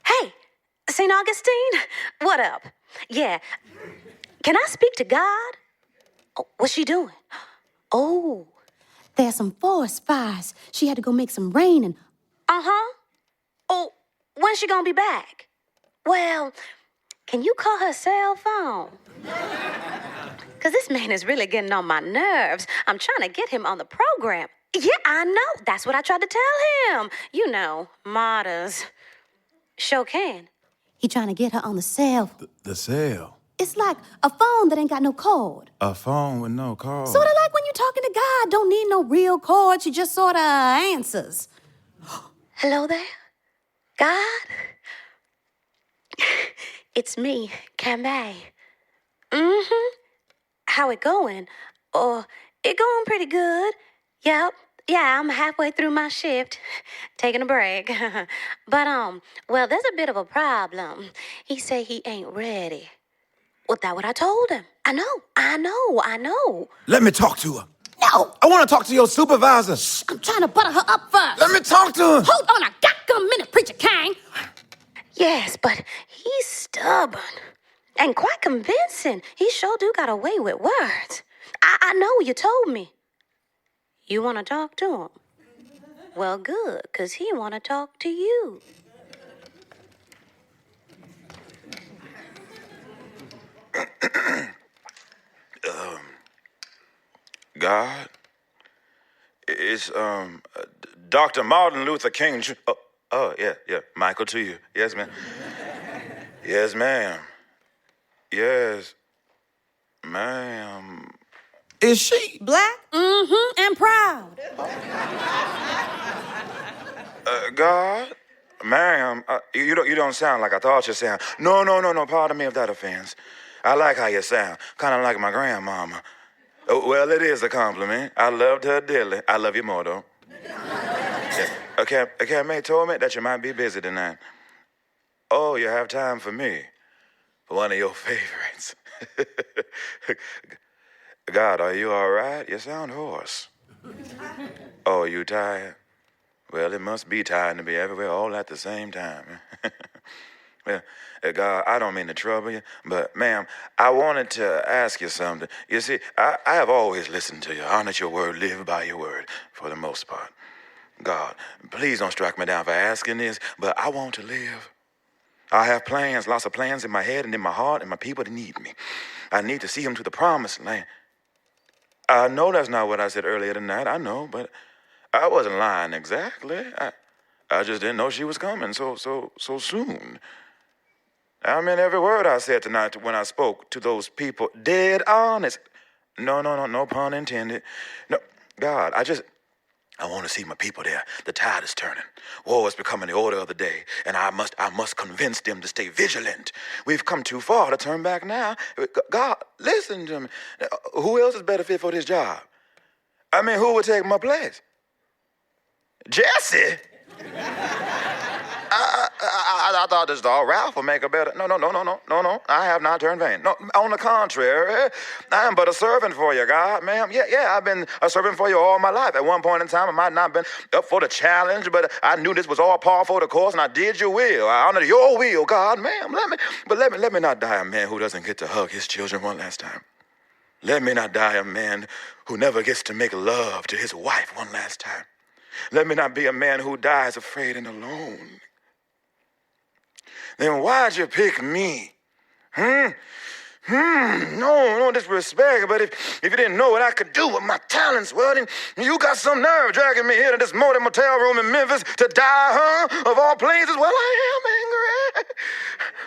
Hey, St. Augustine? What up? Yeah. Can I speak to God? Oh, what's she doing? Oh, There's some forest fires. She had to go make some rain and... Uh-huh. Oh, when's she gonna be back? Well, can you call her cell phone? Because this man is really getting on my nerves. I'm trying to get him on the program. Yeah, I know. That's what I tried to tell him. You know, martyrs. Sure can. He trying to get her on the cell. The cell? It's like a phone that ain't got no cord. A phone with no cord? Sort of like when you're talking to God. Don't need no real cord. She just sort of answers. Hello there? God? It's me, Camae. Mm-hmm. How it going? Oh, it going pretty good. Yep. Yeah, I'm halfway through my shift, taking a break. But, well, there's a bit of a problem. He said he ain't ready. Well, that's what I told him. I know. Let me talk to her. No! I want to talk to your supervisor. Shh, I'm trying to butter her up first. Let me talk to her. Hold on, I got a minute, Preacher King. Yes, but he's stubborn and quite convincing. He sure do got away with words. I know you told me. You want to talk to him? Well, good, because he want to talk to you. God, it's Dr. Martin Luther King Jr. Yeah, Michael to you. Yes, ma'am. Yes, ma'am. Yes, ma'am. Is she? Black? Mm-hmm, and proud. God, ma'am, you don't sound like I thought you sound. No, pardon me if that offends. I like how you sound, kind of like my grandmama. Oh, well, it is a compliment. I loved her dearly. I love you more, though. Yeah. Camae told me that you might be busy tonight. Oh, you have time for me? For one of your favorites. God, are you all right? You sound hoarse. Oh, you tired? Well, it must be tired to be everywhere all at the same time. Well, God, I don't mean to trouble you, but, ma'am, I wanted to ask you something. You see, I have always listened to you, honored your word, lived by your word, for the most part. God, please don't strike me down for asking this, but I want to live. I have plans, lots of plans in my head and in my heart, and my people that need me. I need to see them to the promised land. I know that's not what I said earlier tonight, I know, but I wasn't lying exactly. I just didn't know she was coming so soon. I meant every word I said tonight when I spoke to those people. Dead honest. No pun intended. No, God, I want to see my people there. The tide is turning. War is becoming the order of the day, and I must convince them to stay vigilant. We've come too far to turn back now. God, listen to me. Who else is better fit for this job? I mean, who would take my place? Jesse? I thought this dog Ralph would make a better... No. I have not turned vain. No, on the contrary, I am but a servant for you, God, ma'am. Yeah, I've been a servant for you all my life. At one point in time, I might not have been up for the challenge, but I knew this was all par for the course, and I did your will. I honored your will, God, ma'am. Let me not die a man who doesn't get to hug his children one last time. Let me not die a man who never gets to make love to his wife one last time. Let me not be a man who dies afraid and alone. Then why'd you pick me? No disrespect, but if you didn't know what I could do with my talents, well, then you got some nerve dragging me here to this motel room in Memphis to die, of all places. Well, I am angry.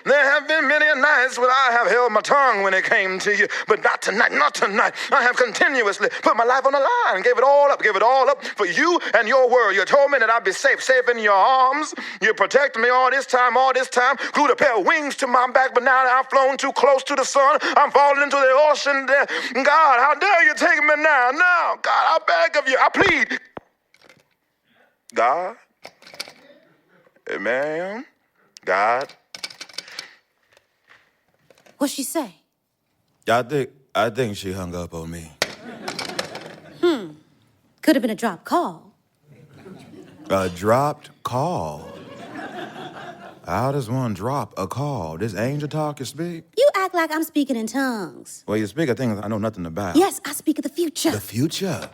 There have been many nights when I have held my tongue when it came to you, but not tonight. I have continuously put my life on the line, gave it all up for you and your word. You told me that I'd be safe in your arms. You protected me all this time, glued a pair of wings to my back, but now that I've flown too close to the sun, I'm falling into the ocean there. God, how dare you take me now? Now, God, I beg of you, I plead. God? Ma'am? God? What'd she say? I think she hung up on me. Could have been a drop call. A dropped call? How does one drop a call? This angel talk you speak? You act like I'm speaking in tongues. Well, you speak of things I know nothing about. Yes, I speak of the future. The future?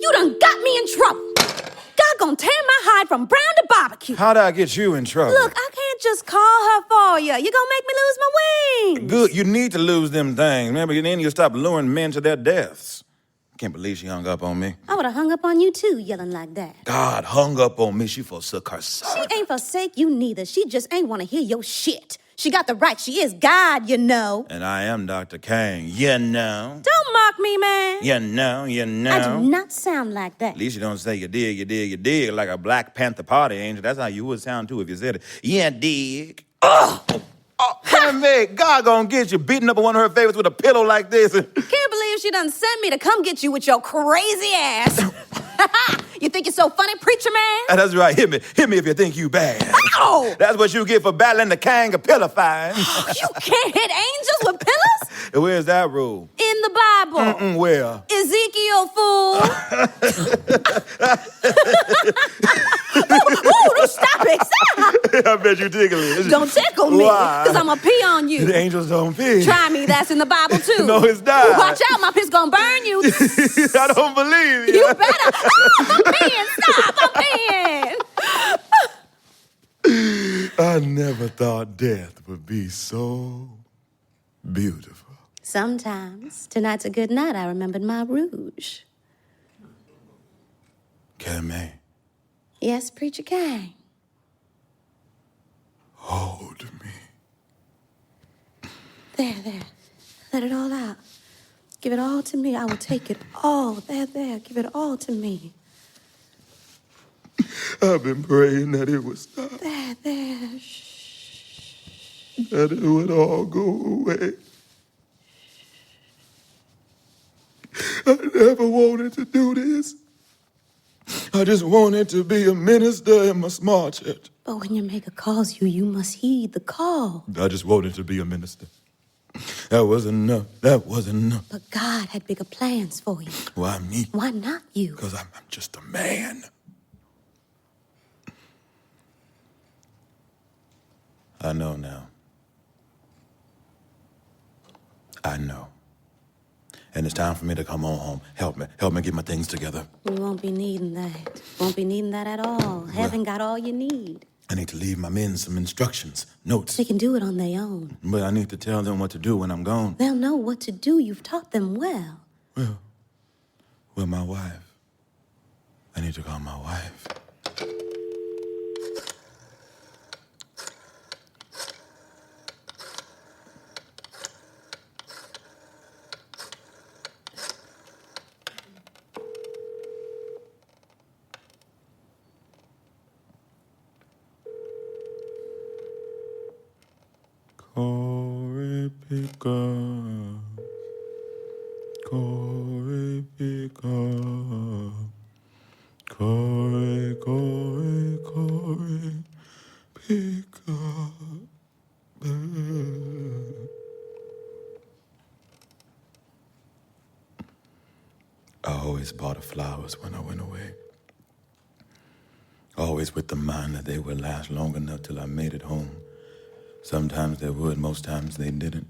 You done got me in trouble. God gonna tan my hide from brown to barbecue. How'd I get you in trouble? Look, I can't just call her for you. You're gonna make me lose my wings. Good, you need to lose them things. Remember, then you stop luring men to their deaths. Can't believe she hung up on me. I would've hung up on you too, yelling like that. God hung up on me. She forsook her son. She ain't forsake you neither. She just ain't wanna hear your shit. She got the right. She is God, you know. And I am Dr. Kang, you know. Don't mock me, man. You know. I do not sound like that. At least you don't say you dig like a Black Panther Party angel. That's how you would sound too if you said it. Yeah, dig. Oh, Camae, God gonna get you beating up on one of her favorites with a pillow like this. Can't believe she done sent me to come get you with your crazy ass. You think you're so funny, preacher man? That's right. Hit me if you think you bad. Ow! That's what you get for battling the Kang of pillow fight. You can't hit angels with pillows? Where's that rule? In the Bible. Where? Ezekiel, fool. Ooh, stop it. Stop. I bet you tickle it. Don't tickle me, Why? because I'm going to pee on you. The angels don't pee. Try me, that's in the Bible, too. No, it's not. Watch out, my piss going to burn you. I don't believe you. You better. I'm peeing. Stop, I'm peeing. I never thought death would be so beautiful. Sometimes, tonight's a good night. I remembered my rouge. Camae, Yes, Preacher Kang. hold me. There. Let it all out. Give it all to me. I will take it all. There. Give it all to me. I've been praying that it would stop. There. Shh. That it would all go away. I never wanted to do this. I just wanted to be a minister in my small church. But when your maker calls you, you must heed the call. I just wanted to be a minister. That was enough. But God had bigger plans for you. Why me? Why not you? Because I'm just a man. I know now. I know. And it's time for me to come on home. Help me get my things together. You won't be needing that. Won't be needing that at all. Heaven got all you need. I need to leave my men some instructions, notes. They can do it on their own. But I need to tell them what to do when I'm gone. They'll know what to do. You've taught them well. Well, my wife. I need to call my wife. Katori, pick up. Katori, pick up. Katori, pick up. I always bought her flowers when I went away. Always with the mind that they would last long enough till I made it home. Sometimes they would, most times they didn't.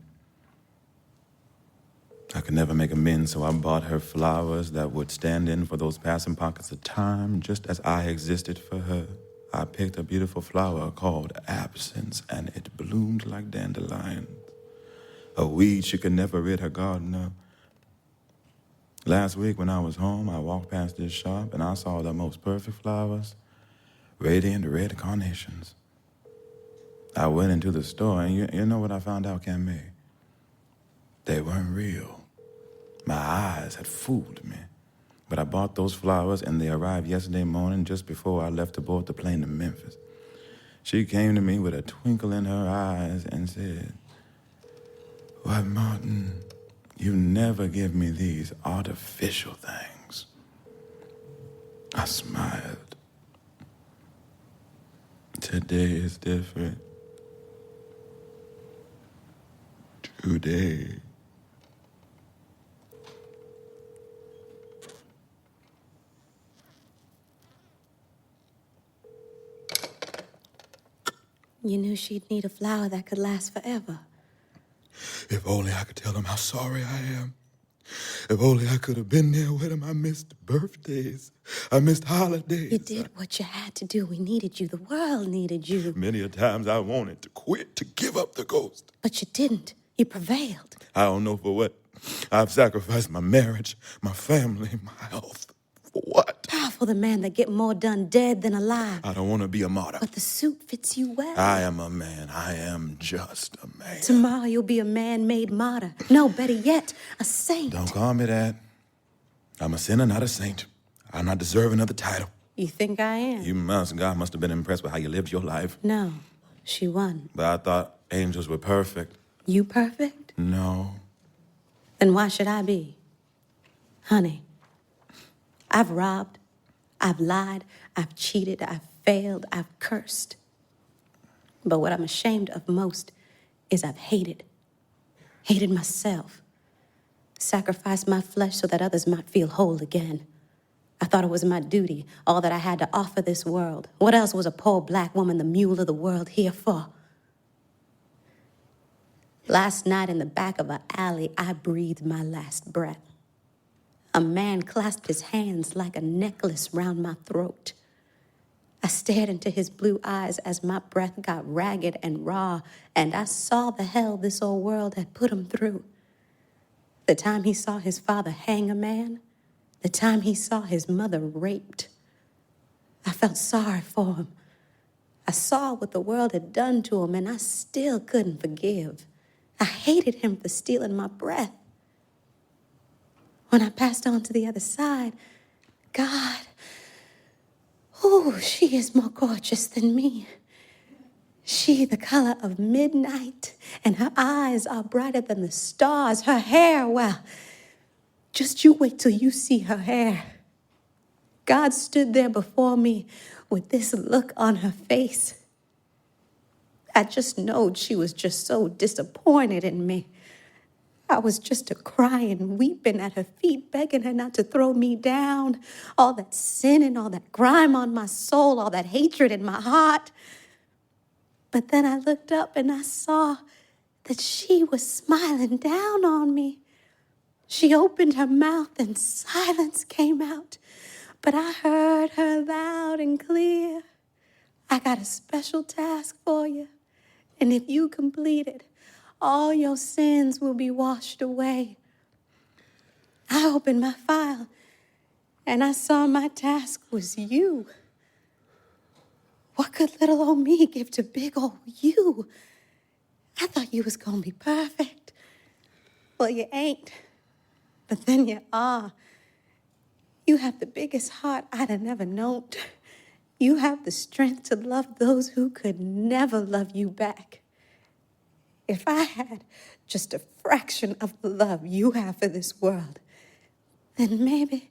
I could never make amends, so I bought her flowers that would stand in for those passing pockets of time, just as I existed for her. I picked a beautiful flower called absence, and it bloomed like dandelions. A weed she could never rid her garden of. Last week when I was home, I walked past this shop, and I saw the most perfect flowers, radiant red carnations. I went into the store, and you know what I found out, Camae? They weren't real. My eyes had fooled me. But I bought those flowers, and they arrived yesterday morning just before I left to board the plane to Memphis. She came to me with a twinkle in her eyes and said, "Why, Martin, you never give me these artificial things." I smiled. Today is different. Today. You knew she'd need a flower that could last forever. If only I could tell him how sorry I am. If only I could have been there with him. I missed birthdays. I missed holidays. You did what you had to do. We needed you. The world needed you. Many a times I wanted to quit, to give up the ghost. But you didn't. You prevailed. I don't know for what. I've sacrificed my marriage, my family, my health. For what? Powerful the man that get more done dead than alive. I don't want to be a martyr. But the suit fits you well. I am a man. I am just a man. Tomorrow you'll be a man-made martyr. No, better yet, a saint. Don't call me that. I'm a sinner, not a saint. I'm not deserving of the title. You think I am? God must have been impressed with how you lived your life. No, she won. But I thought angels were perfect. You perfect? No. Then why should I be? Honey, I've robbed, I've lied, I've cheated, I've failed, I've cursed. But what I'm ashamed of most is I've hated myself. Sacrificed my flesh so that others might feel whole again. I thought it was my duty, all that I had to offer this world. What else was a poor black woman, the mule of the world, here for? Last night in the back of an alley, I breathed my last breath. A man clasped his hands like a necklace round my throat. I stared into his blue eyes as my breath got ragged and raw, and I saw the hell this old world had put him through. The time he saw his father hang a man, the time he saw his mother raped. I felt sorry for him. I saw what the world had done to him, and I still couldn't forgive. I hated him for stealing my breath. When I passed on to the other side, God, she is more gorgeous than me. She the color of midnight, and her eyes are brighter than the stars. Her hair, well, just you wait till you see her hair. God stood there before me with this look on her face. I just knowed she was just so disappointed in me. I was just a crying, weeping at her feet, begging her not to throw me down. All that sin and all that grime on my soul, all that hatred in my heart. But then I looked up and I saw that she was smiling down on me. She opened her mouth and silence came out. But I heard her loud and clear. I got a special task for you. And if you complete it, all your sins will be washed away. I opened my file, and I saw my task was you. What could little old me give to big old you? I thought you was gonna be perfect. Well, you ain't, but then you are. You have the biggest heart I'd have never known. You have the strength to love those who could never love you back. If I had just a fraction of the love you have for this world, then maybe,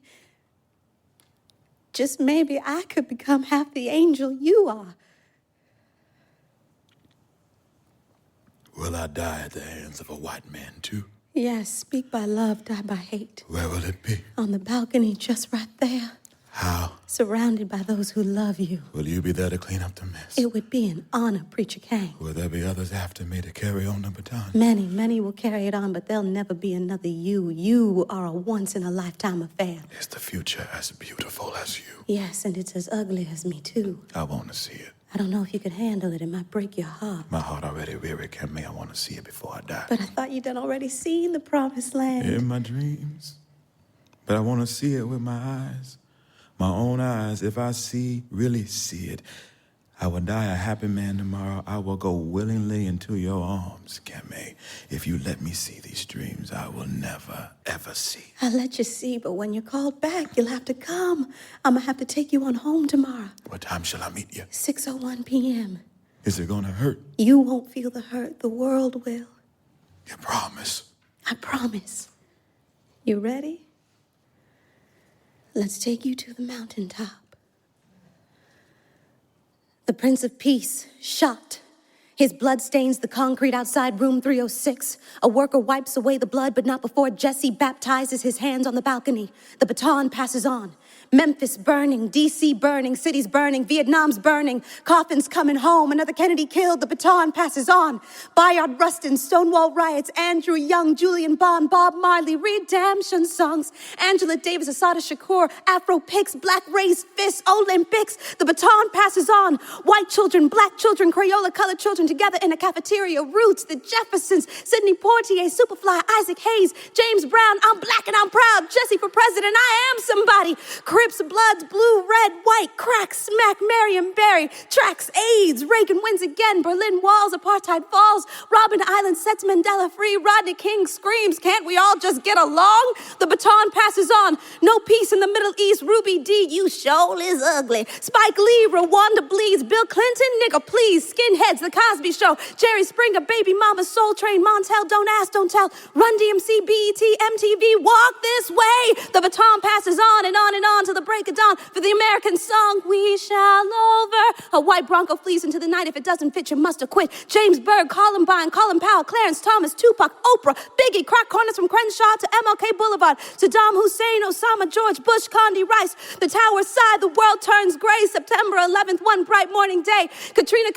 just maybe I could become half the angel you are. Will I die at the hands of a white man, too? Yes, speak by love, die by hate. Where will it be? On the balcony, just right there. How? Surrounded by those who love you. Will you be there to clean up the mess? It would be an honor, Preacher Kang. Will there be others after me to carry on the baton? Many will carry it on, but there'll never be another you. You are a once-in-a-lifetime affair. Is the future as beautiful as you? Yes, and it's as ugly as me, too. I want to see it. I don't know if you could handle it. It might break your heart. My heart already weary, Camae. I want to see it before I die. But I thought you'd already seen the promised land. In my dreams. But I want to see it with my eyes. My own eyes. If I really see it, I will die a happy man tomorrow. I will go willingly into your arms, Camae. If you let me see these dreams, I will never, ever see. I'll let you see, but when you're called back, you'll have to come. I'm going to have to take you on home tomorrow. What time shall I meet you? 6:01 p.m. Is it going to hurt? You won't feel the hurt. The world will. You promise? I promise. You ready? Let's take you to the mountaintop. The Prince of Peace shot. His blood stains the concrete outside room 306. A worker wipes away the blood, but not before Jesse baptizes his hands on the balcony. The baton passes on. Memphis burning, D.C. burning, cities burning, Vietnam's burning, coffins coming home, another Kennedy killed, the baton passes on. Bayard Rustin, Stonewall riots, Andrew Young, Julian Bond, Bob Marley, redemption songs, Angela Davis, Assata Shakur, Afro Picks, Black raised fists, Olympics, the baton passes on. White children, black children, Crayola colored children together in a cafeteria, Roots, the Jeffersons, Sidney Poitier, Superfly, Isaac Hayes, James Brown, I'm black and I'm proud, Jesse for president, I am somebody. Crips, Bloods, blue, red, white, crack, smack, Marion Barry, tracks, AIDS, Reagan wins again, Berlin walls, apartheid falls, Robben Island sets Mandela free, Rodney King screams, can't we all just get along? The baton passes on, no peace in the Middle East, Ruby D, you show is ugly, Spike Lee, Rwanda bleeds, Bill Clinton, nigga please, Skinheads, The Cosby Show, Jerry Springer, Baby Mama, Soul Train, Montel, Don't Ask, Don't Tell, Run DMC, BET, MTV, walk this way, the baton passes on and on and on till the break of dawn for the American song, We Shall Over. A white Bronco flees into the night. If it doesn't fit, you must have quit. James Berg, Columbine, Colin Powell, Clarence Thomas, Tupac, Oprah, Biggie, crack corners from Crenshaw to MLK Boulevard, Saddam Hussein, Osama, George Bush, Condi Rice. The tower sigh, the world turns gray. September 11th, one bright morning day. Katrina,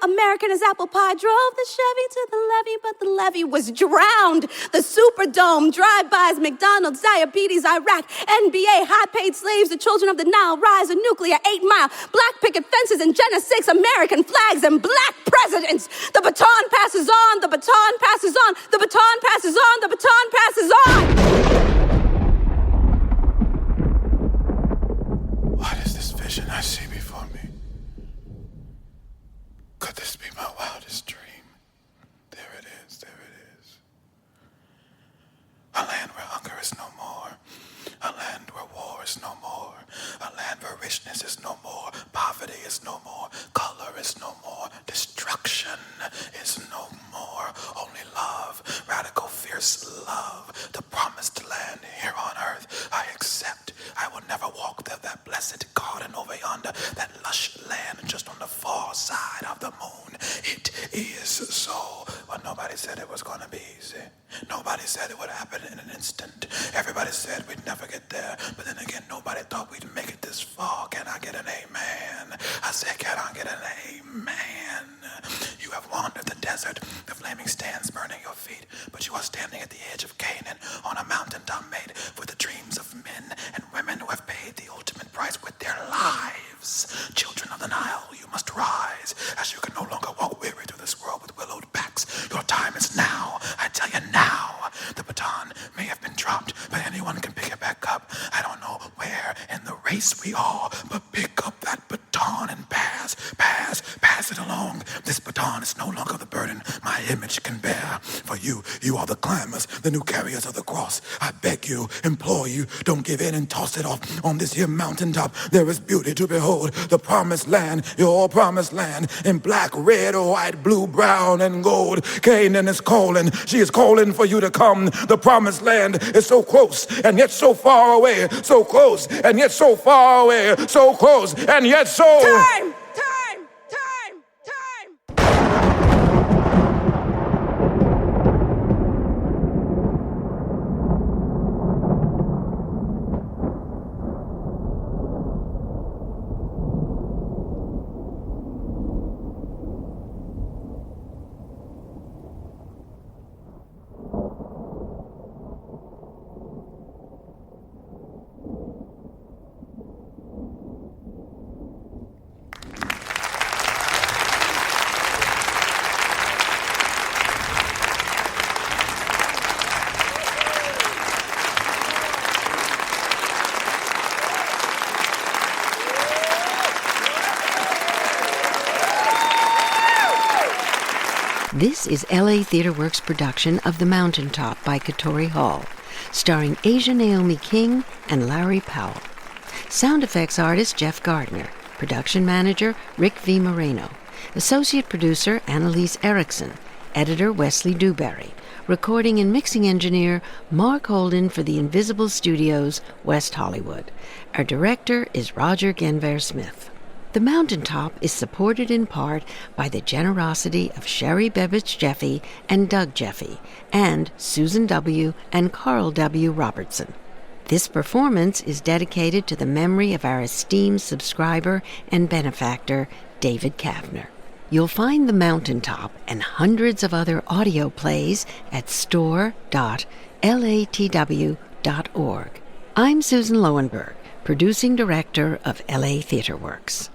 American as apple pie, drove the Chevy to the levee, but the levee was drowned. The Superdome, drive-bys, McDonald's, diabetes, Iraq, NBA, high-paid slaves, the children of the Nile, rise of nuclear, 8 Mile, black picket fences and Jenna 6, American flags and black presidents. The baton passes on, the baton passes on, the baton passes on, the baton passes on. What is this vision I see before me? Could this be my wildest dream? There it is, there it is. A land where hunger is no more. A land where war is no more. A land where richness is no more. Poverty is no more. Color is no more. Destruction is no more. Only love, radical, fierce love. The promised land here on earth. I accept. I will never walk there. That blessed garden over yonder. That lush land just on the far side of the moon. It is so. But nobody said it was going to be easy. Nobody said it would happen in an instant. Everybody said we'd never get there. But then again, nobody thought we'd make it this far. Can I get an amen? I said, can I get an amen? You have wandered the desert, the flaming stands burning your feet, but you are standing at the edge of Canaan on a mountaintop made for the dreams of men and women who have paid the ultimate price with their lives. Children of the Nile, you must rise, as you can no longer walk weary through this world with willowed backs. Your time is now. I tell you now. The baton may have been dropped, but anyone can pick it back up. I don't know where in the race we are, but pick up that baton and pass it along. This baton is no longer the burden my image can bear. For you are the climbers, the new carriers of the cross. I beg you, implore you, don't give in and toss it off. On this here mountaintop, there is beauty to behold. The promised land, your promised land, in black, red, white, blue, brown, and gold. Canaan is calling, she is calling for you to come. The promised land is so close and yet so far away. So close and yet so far away. So close and yet so... Time! This is LA TheatreWorks' production of The Mountaintop by Katori Hall, starring Asia Naomi King and Larry Powell. Sound effects artist Jeff Gardner. Production manager Rick V. Moreno. Associate producer Annalise Erickson. Editor Wesley Dewberry. Recording and mixing engineer Mark Holden for the Invisible Studios, West Hollywood. Our director is Roger Guenveur Smith. The Mountaintop is supported in part by the generosity of Sherry Bebbich Jeffy and Doug Jeffy, and Susan W. and Carl W. Robertson. This performance is dedicated to the memory of our esteemed subscriber and benefactor, David Kavner. You'll find The Mountaintop and hundreds of other audio plays at store.latw.org. I'm Susan Lowenberg, producing director of LA Theatre Works.